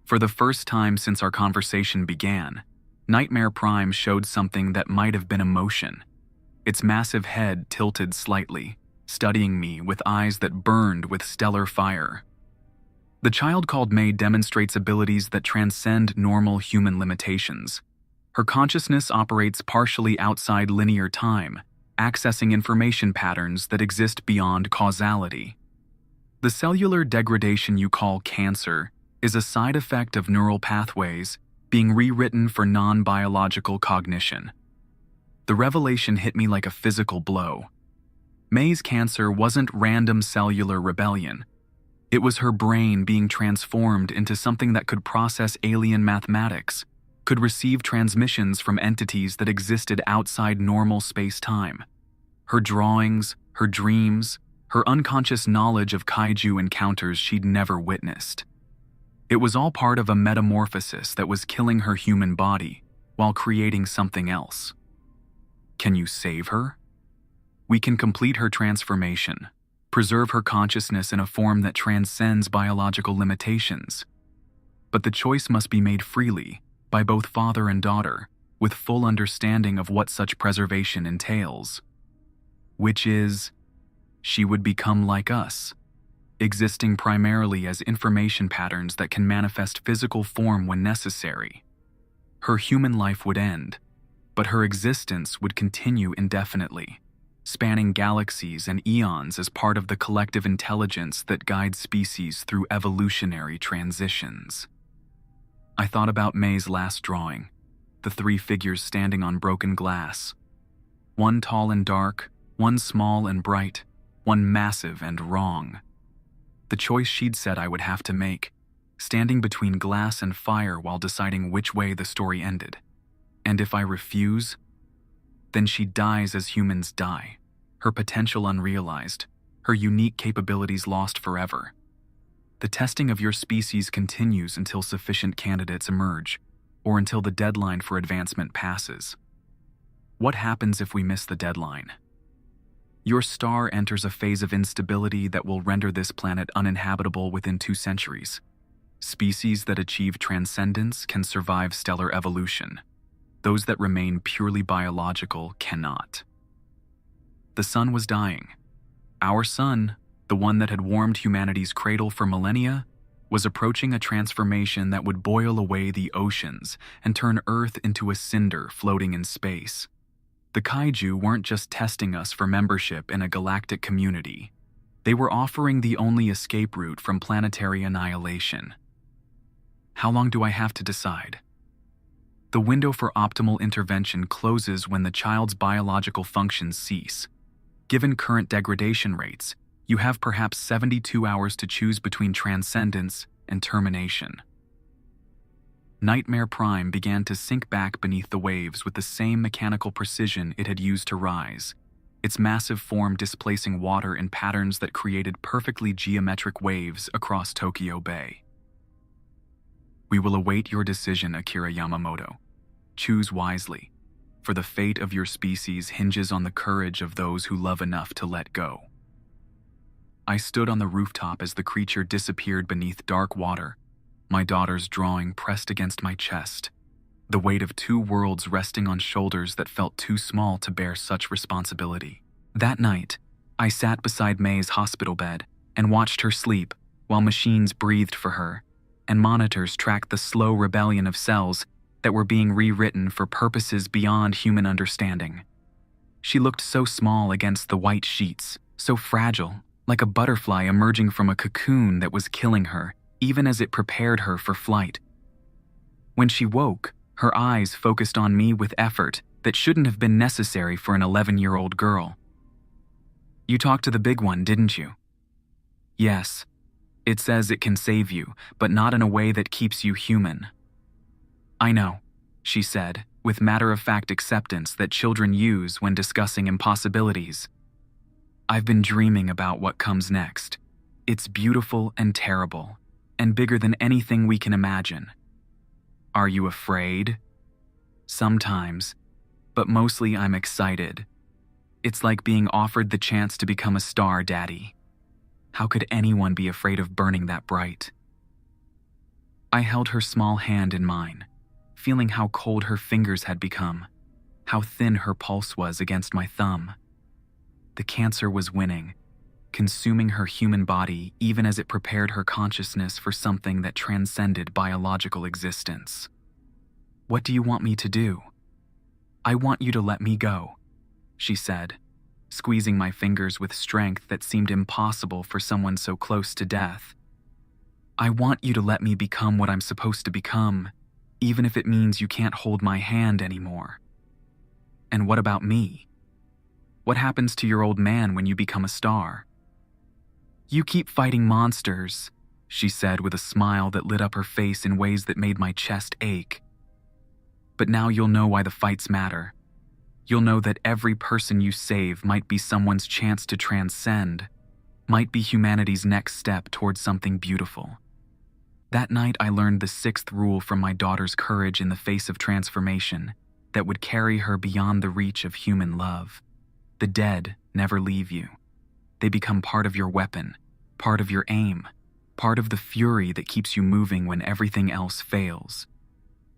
For the first time since our conversation began, Nightmare Prime showed something that might have been emotion. Its massive head tilted slightly, studying me with eyes that burned with stellar fire. "The child called May demonstrates abilities that transcend normal human limitations. Her consciousness operates partially outside linear time, accessing information patterns that exist beyond causality. The cellular degradation you call cancer is a side effect of neural pathways being rewritten for non-biological cognition." The revelation hit me like a physical blow. May's cancer wasn't random cellular rebellion. It was her brain being transformed into something that could process alien mathematics, could receive transmissions from entities that existed outside normal space-time. Her drawings, her dreams, her unconscious knowledge of Kaiju encounters she'd never witnessed. It was all part of a metamorphosis that was killing her human body while creating something else. "Can you save her?" "We can complete her transformation, preserve her consciousness in a form that transcends biological limitations. But the choice must be made freely, by both father and daughter, with full understanding of what such preservation entails. Which is, she would become like us, existing primarily as information patterns that can manifest physical form when necessary. Her human life would end, but her existence would continue indefinitely, spanning galaxies and eons as part of the collective intelligence that guides species through evolutionary transitions. I thought about May's last drawing, the three figures standing on broken glass. One tall and dark, one small and bright, one massive and wrong. The choice she'd said I would have to make, standing between glass and fire while deciding which way the story ended. And if I refuse, then she dies as humans die, her potential unrealized, her unique capabilities lost forever. The testing of your species continues until sufficient candidates emerge, or until the deadline for advancement passes. What happens if we miss the deadline? Your star enters a phase of instability that will render this planet uninhabitable within 2 centuries. Species that achieve transcendence can survive stellar evolution. Those that remain purely biological cannot. The sun was dying. Our sun, the one that had warmed humanity's cradle for millennia, was approaching a transformation that would boil away the oceans and turn Earth into a cinder floating in space. The Kaiju weren't just testing us for membership in a galactic community. They were offering the only escape route from planetary annihilation. How long do I have to decide? The window for optimal intervention closes when the child's biological functions cease. Given current degradation rates, you have perhaps 72 hours to choose between transcendence and termination. Nightmare Prime began to sink back beneath the waves with the same mechanical precision it had used to rise, its massive form displacing water in patterns that created perfectly geometric waves across Tokyo Bay. We will await your decision, Akira Yamamoto. Choose wisely, for the fate of your species hinges on the courage of those who love enough to let go. I stood on the rooftop as the creature disappeared beneath dark water, my daughter's drawing pressed against my chest, the weight of 2 worlds resting on shoulders that felt too small to bear such responsibility. That night, I sat beside May's hospital bed and watched her sleep while machines breathed for her and monitors tracked the slow rebellion of cells that were being rewritten for purposes beyond human understanding. She looked so small against the white sheets, so fragile, like a butterfly emerging from a cocoon that was killing her, even as it prepared her for flight. When she woke, her eyes focused on me with effort that shouldn't have been necessary for an 11-year-old girl. You talked to the big one, didn't you? Yes. It says it can save you, but not in a way that keeps you human. I know, she said, with matter-of-fact acceptance that children use when discussing impossibilities. I've been dreaming about what comes next. It's beautiful and terrible, and bigger than anything we can imagine. Are you afraid? Sometimes, but mostly I'm excited. It's like being offered the chance to become a star, Daddy. How could anyone be afraid of burning that bright? I held her small hand in mine, feeling how cold her fingers had become, how thin her pulse was against my thumb. The cancer was winning, consuming her human body even as it prepared her consciousness for something that transcended biological existence. What do you want me to do? I want you to let me go, she said, squeezing my fingers with strength that seemed impossible for someone so close to death. I want you to let me become what I'm supposed to become, even if it means you can't hold my hand anymore. And what about me? What happens to your old man when you become a star? You keep fighting monsters, she said with a smile that lit up her face in ways that made my chest ache. But now you'll know why the fights matter. You'll know that every person you save might be someone's chance to transcend, might be humanity's next step towards something beautiful. That night I learned the 6th rule from my daughter's courage in the face of transformation that would carry her beyond the reach of human love. The dead never leave you. They become part of your weapon, part of your aim, part of the fury that keeps you moving when everything else fails.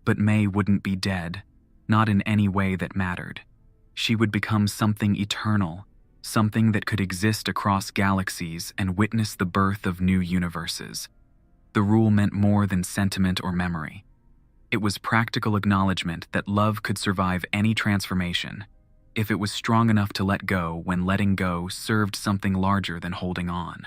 But May wouldn't be dead, not in any way that mattered. She would become something eternal, something that could exist across galaxies and witness the birth of new universes. The rule meant more than sentiment or memory. It was practical acknowledgement that love could survive any transformation if it was strong enough to let go when letting go served something larger than holding on.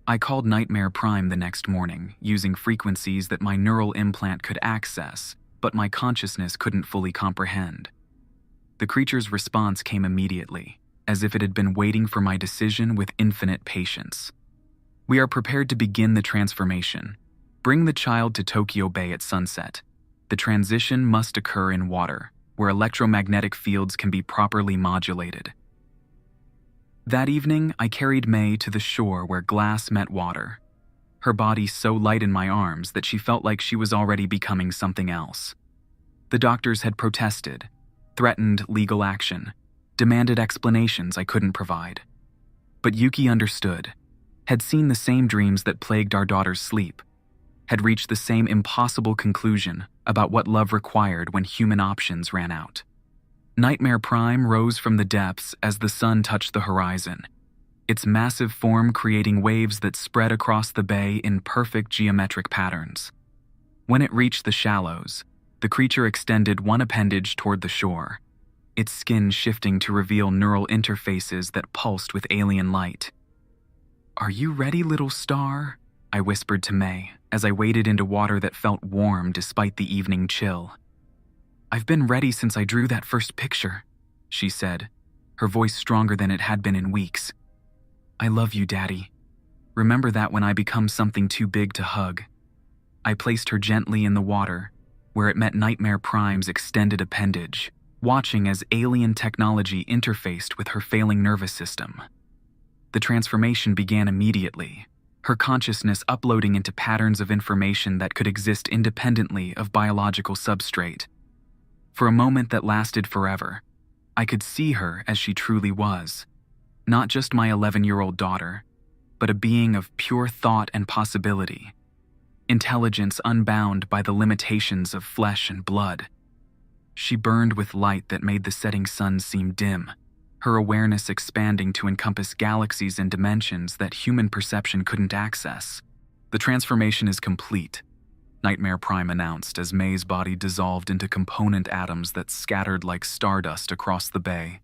I called Nightmare Prime the next morning, using frequencies that my neural implant could access, but my consciousness couldn't fully comprehend. The creature's response came immediately, as if it had been waiting for my decision with infinite patience. We are prepared to begin the transformation. Bring the child to Tokyo Bay at sunset. The transition must occur in water, where electromagnetic fields can be properly modulated. That evening, I carried May to the shore where glass met water. Her body so light in my arms that she felt like she was already becoming something else. The doctors had protested, threatened legal action, demanded explanations I couldn't provide. But Yuki understood, had seen the same dreams that plagued our daughter's sleep, had reached the same impossible conclusion about what love required when human options ran out. Nightmare Prime rose from the depths as the sun touched the horizon, its massive form creating waves that spread across the bay in perfect geometric patterns. When it reached the shallows, the creature extended one appendage toward the shore, its skin shifting to reveal neural interfaces that pulsed with alien light. "Are you ready, little star?" I whispered to May as I waded into water that felt warm despite the evening chill. "I've been ready since I drew that first picture," she said, her voice stronger than it had been in weeks. "I love you, Daddy. Remember that when I become something too big to hug." I placed her gently in the water, where it met Nightmare Prime's extended appendage, watching as alien technology interfaced with her failing nervous system. The transformation began immediately, her consciousness uploading into patterns of information that could exist independently of biological substrate. For a moment that lasted forever, I could see her as she truly was. Not just my 11-year-old daughter, but a being of pure thought and possibility. Intelligence unbound by the limitations of flesh and blood. She burned with light that made the setting sun seem dim, her awareness expanding to encompass galaxies and dimensions that human perception couldn't access. "The transformation is complete," Nightmare Prime announced as May's body dissolved into component atoms that scattered like stardust across the bay.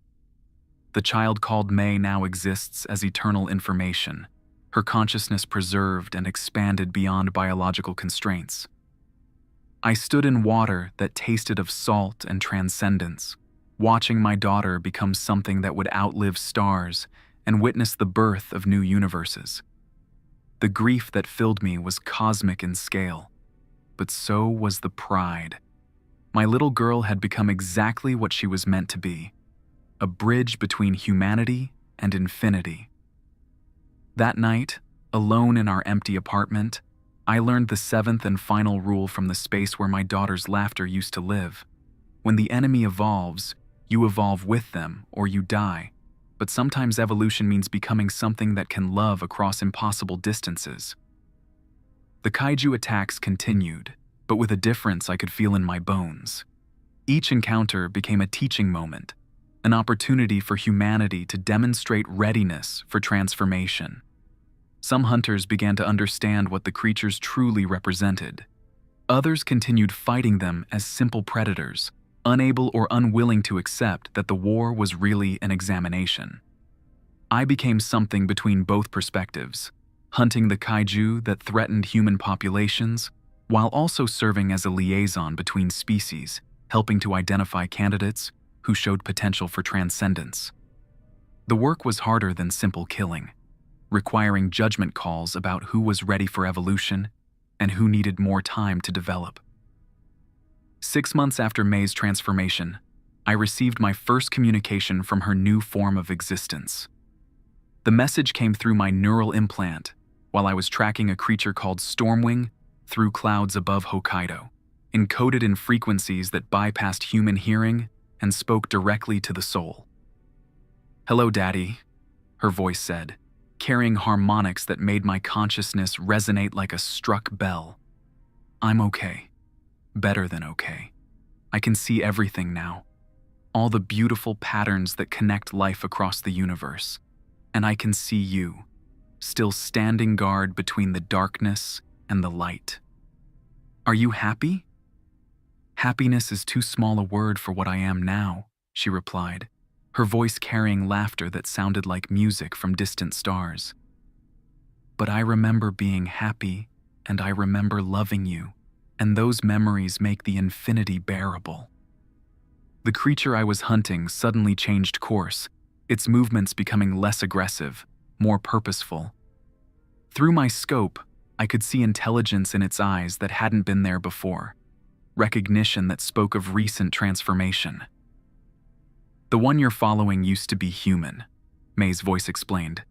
The child called May now exists as eternal information, her consciousness preserved and expanded beyond biological constraints. I stood in water that tasted of salt and transcendence, watching my daughter become something that would outlive stars and witness the birth of new universes. The grief that filled me was cosmic in scale, but so was the pride. My little girl had become exactly what she was meant to be, a bridge between humanity and infinity. That night, alone in our empty apartment, I learned the seventh and final rule from the space where my daughter's laughter used to live. When the enemy evolves, you evolve with them or you die, but sometimes evolution means becoming something that can love across impossible distances. The Kaiju attacks continued, but with a difference I could feel in my bones. Each encounter became a teaching moment, an opportunity for humanity to demonstrate readiness for transformation. Some hunters began to understand what the creatures truly represented. Others continued fighting them as simple predators, unable or unwilling to accept that the war was really an examination. I became something between both perspectives, hunting the kaiju that threatened human populations, while also serving as a liaison between species, helping to identify candidates who showed potential for transcendence. The work was harder than simple killing, requiring judgment calls about who was ready for evolution and who needed more time to develop. 6 months after May's transformation, I received my first communication from her new form of existence. The message came through my neural implant while I was tracking a creature called Stormwing through clouds above Hokkaido, encoded in frequencies that bypassed human hearing and spoke directly to the soul. "Hello, Daddy," her voice said, carrying harmonics that made my consciousness resonate like a struck bell. "I'm okay. Better than okay. I can see everything now. All the beautiful patterns that connect life across the universe. And I can see you, still standing guard between the darkness and the light. Are you happy?" Happiness is too small a word for what I am now, she replied, her voice carrying laughter that sounded like music from distant stars. But I remember being happy, and I remember loving you, and those memories make the infinity bearable. The creature I was hunting suddenly changed course, its movements becoming less aggressive, more purposeful. Through my scope, I could see intelligence in its eyes that hadn't been there before, recognition that spoke of recent transformation. The one you're following used to be human, May's voice explained.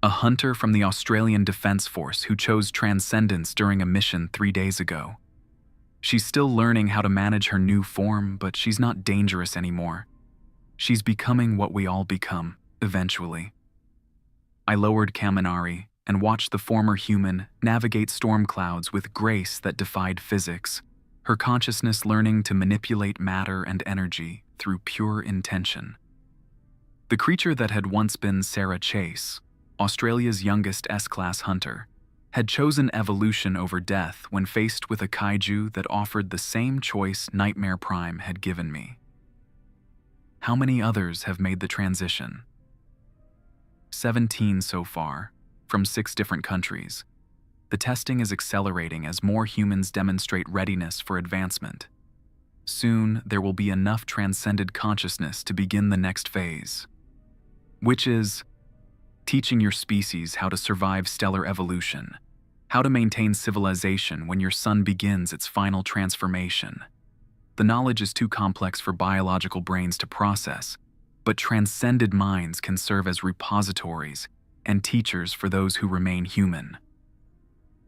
A hunter from the Australian Defence Force who chose transcendence during a mission 3 days ago. She's still learning how to manage her new form, but she's not dangerous anymore. She's becoming what we all become, eventually. I lowered Kaminari and watched the former human navigate storm clouds with grace that defied physics, her consciousness learning to manipulate matter and energy through pure intention. The creature that had once been Sarah Chase, Australia's youngest S-class hunter, had chosen evolution over death when faced with a kaiju that offered the same choice Nightmare Prime had given me. How many others have made the transition? 17 so far, from 6 different countries. The testing is accelerating as more humans demonstrate readiness for advancement. Soon, there will be enough transcended consciousness to begin the next phase, which is teaching your species how to survive stellar evolution, how to maintain civilization when your sun begins its final transformation. The knowledge is too complex for biological brains to process, but transcended minds can serve as repositories and teachers for those who remain human.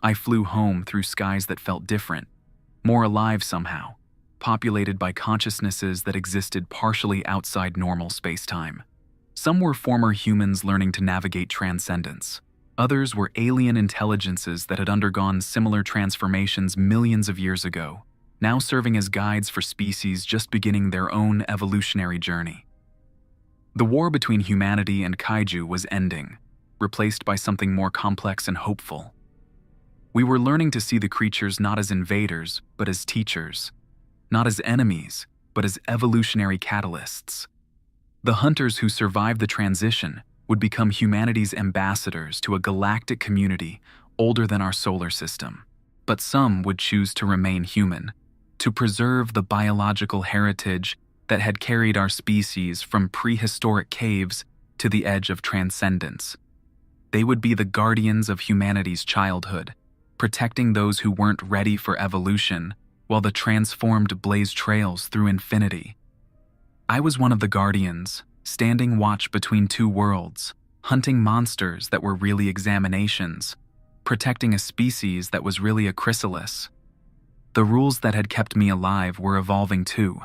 I flew home through skies that felt different, more alive somehow, populated by consciousnesses that existed partially outside normal space-time. Some were former humans learning to navigate transcendence. Others were alien intelligences that had undergone similar transformations millions of years ago, now serving as guides for species just beginning their own evolutionary journey. The war between humanity and kaiju was ending, replaced by something more complex and hopeful. We were learning to see the creatures not as invaders, but as teachers. Not as enemies, but as evolutionary catalysts. The hunters who survived the transition would become humanity's ambassadors to a galactic community older than our solar system. But some would choose to remain human, to preserve the biological heritage that had carried our species from prehistoric caves to the edge of transcendence. They would be the guardians of humanity's childhood, protecting those who weren't ready for evolution while the transformed blazed trails through infinity. I was one of the guardians, standing watch between 2 worlds, hunting monsters that were really examinations, protecting a species that was really a chrysalis. The rules that had kept me alive were evolving too,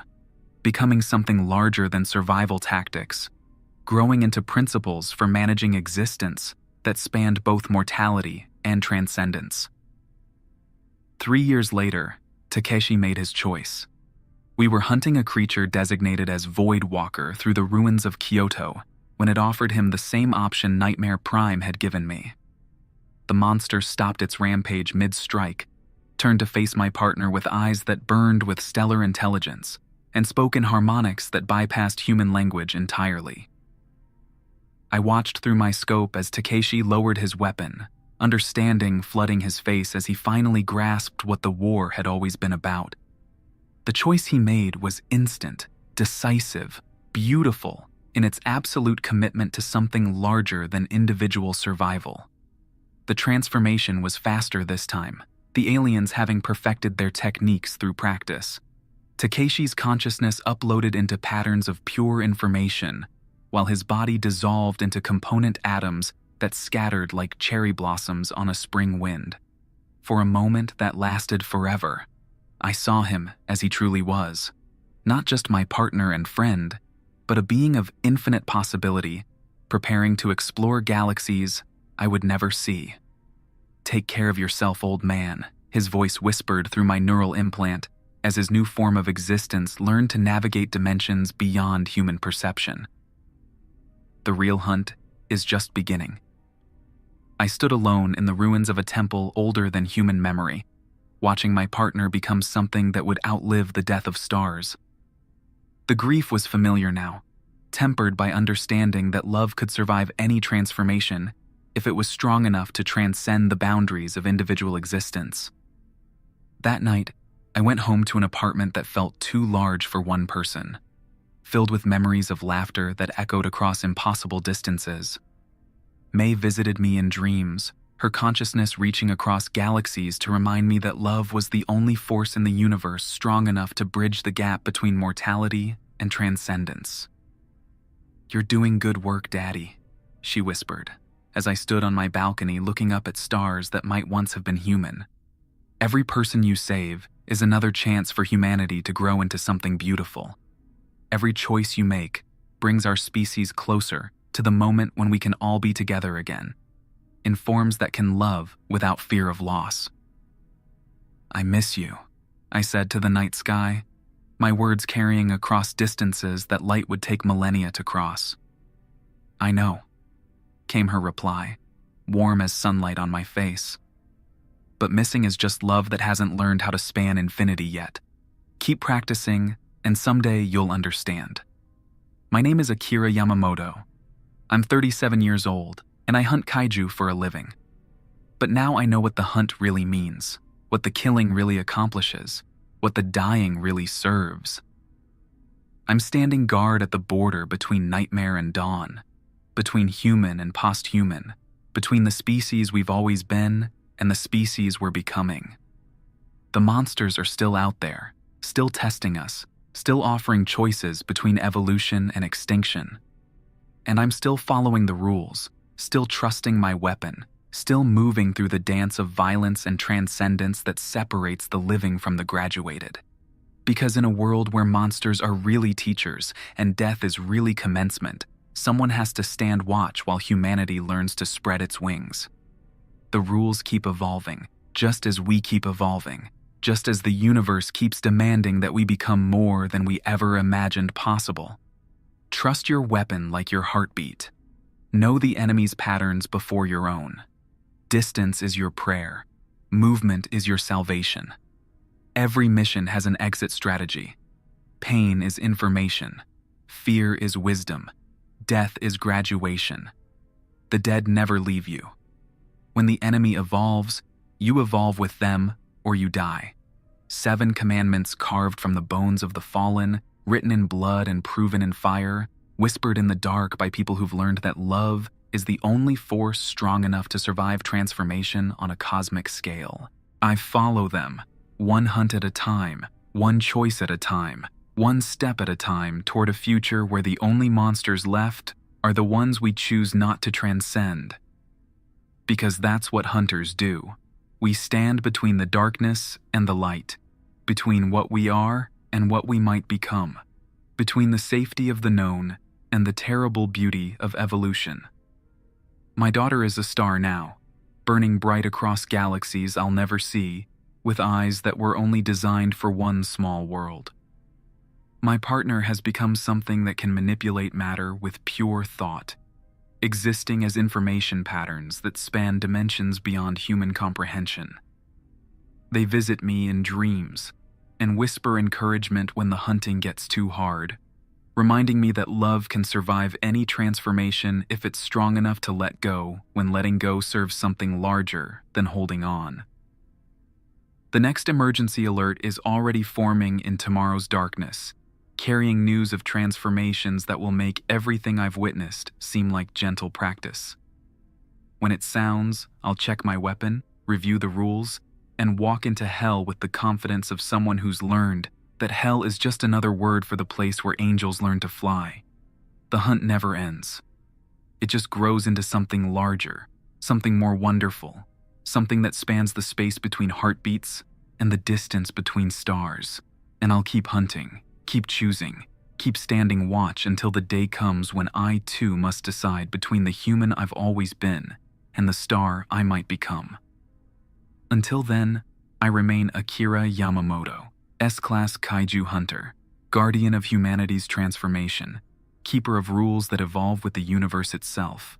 becoming something larger than survival tactics, growing into principles for managing existence that spanned both mortality and transcendence. 3 years later, Takeshi made his choice. We were hunting a creature designated as Void Walker through the ruins of Kyoto when it offered him the same option Nightmare Prime had given me. The monster stopped its rampage mid-strike, turned to face my partner with eyes that burned with stellar intelligence, and spoke in harmonics that bypassed human language entirely. I watched through my scope as Takeshi lowered his weapon, understanding flooding his face as he finally grasped what the war had always been about. The choice he made was instant, decisive, beautiful in its absolute commitment to something larger than individual survival. The transformation was faster this time, the aliens having perfected their techniques through practice. Takeshi's consciousness uploaded into patterns of pure information, while his body dissolved into component atoms that scattered like cherry blossoms on a spring wind. For a moment that lasted forever, I saw him as he truly was, not just my partner and friend, but a being of infinite possibility, preparing to explore galaxies I would never see. "Take care of yourself, old man," his voice whispered through my neural implant as his new form of existence learned to navigate dimensions beyond human perception. The real hunt is just beginning. I stood alone in the ruins of a temple older than human memory, watching my partner become something that would outlive the death of stars. The grief was familiar now, tempered by understanding that love could survive any transformation if it was strong enough to transcend the boundaries of individual existence. That night, I went home to an apartment that felt too large for one person, filled with memories of laughter that echoed across impossible distances. May visited me in dreams, her consciousness reaching across galaxies to remind me that love was the only force in the universe strong enough to bridge the gap between mortality and transcendence. "You're doing good work, Daddy," she whispered, as I stood on my balcony looking up at stars that might once have been human. "Every person you save is another chance for humanity to grow into something beautiful. Every choice you make brings our species closer to the moment when we can all be together again, in forms that can love without fear of loss." "I miss you," I said to the night sky, my words carrying across distances that light would take millennia to cross. "I know," came her reply, warm as sunlight on my face. "But missing is just love that hasn't learned how to span infinity yet. Keep practicing, and someday you'll understand. My name is Akira Yamamoto. I'm 37 years old, and I hunt kaiju for a living. But now I know what the hunt really means, what the killing really accomplishes, what the dying really serves. I'm standing guard at the border between nightmare and dawn, between human and post-human, between the species we've always been and the species we're becoming. The monsters are still out there, still testing us, still offering choices between evolution and extinction. And I'm still following the rules, still trusting my weapon, still moving through the dance of violence and transcendence that separates the living from the graduated. Because in a world where monsters are really teachers and death is really commencement, someone has to stand watch while humanity learns to spread its wings. The rules keep evolving, just as we keep evolving, just as the universe keeps demanding that we become more than we ever imagined possible. Trust your weapon like your heartbeat. Know the enemy's patterns before your own. Distance is your prayer. Movement is your salvation. Every mission has an exit strategy. Pain is information. Fear is wisdom. Death is graduation. The dead never leave you. When the enemy evolves, you evolve with them or you die. 7 commandments carved from the bones of the fallen, written in blood and proven in fire, whispered in the dark by people who've learned that love is the only force strong enough to survive transformation on a cosmic scale. I follow them, one hunt at a time, one choice at a time, one step at a time toward a future where the only monsters left are the ones we choose not to transcend. Because that's what hunters do. We stand between the darkness and the light, between what we are and what we might become, between the safety of the known and the terrible beauty of evolution. My daughter is a star now, burning bright across galaxies I'll never see, with eyes that were only designed for one small world. My partner has become something that can manipulate matter with pure thought, existing as information patterns that span dimensions beyond human comprehension. They visit me in dreams and whisper encouragement when the hunting gets too hard, reminding me that love can survive any transformation if it's strong enough to let go when letting go serves something larger than holding on. The next emergency alert is already forming in tomorrow's darkness, carrying news of transformations that will make everything I've witnessed seem like gentle practice. When it sounds, I'll check my weapon, review the rules, and walk into hell with the confidence of someone who's learned that hell is just another word for the place where angels learn to fly. The hunt never ends. It just grows into something larger, something more wonderful, something that spans the space between heartbeats and the distance between stars. And I'll keep hunting, keep choosing, keep standing watch until the day comes when I too must decide between the human I've always been and the star I might become. Until then, I remain Akira Yamamoto, S-Class Kaiju Hunter, guardian of humanity's transformation, keeper of rules that evolve with the universe itself,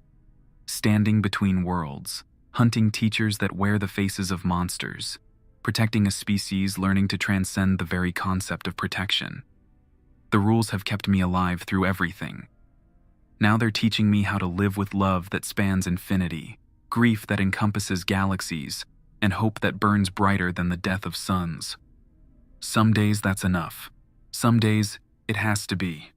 standing between worlds, hunting teachers that wear the faces of monsters, protecting a species learning to transcend the very concept of protection. The rules have kept me alive through everything. Now they're teaching me how to live with love that spans infinity, grief that encompasses galaxies, and hope that burns brighter than the death of suns. Some days that's enough. Some days it has to be.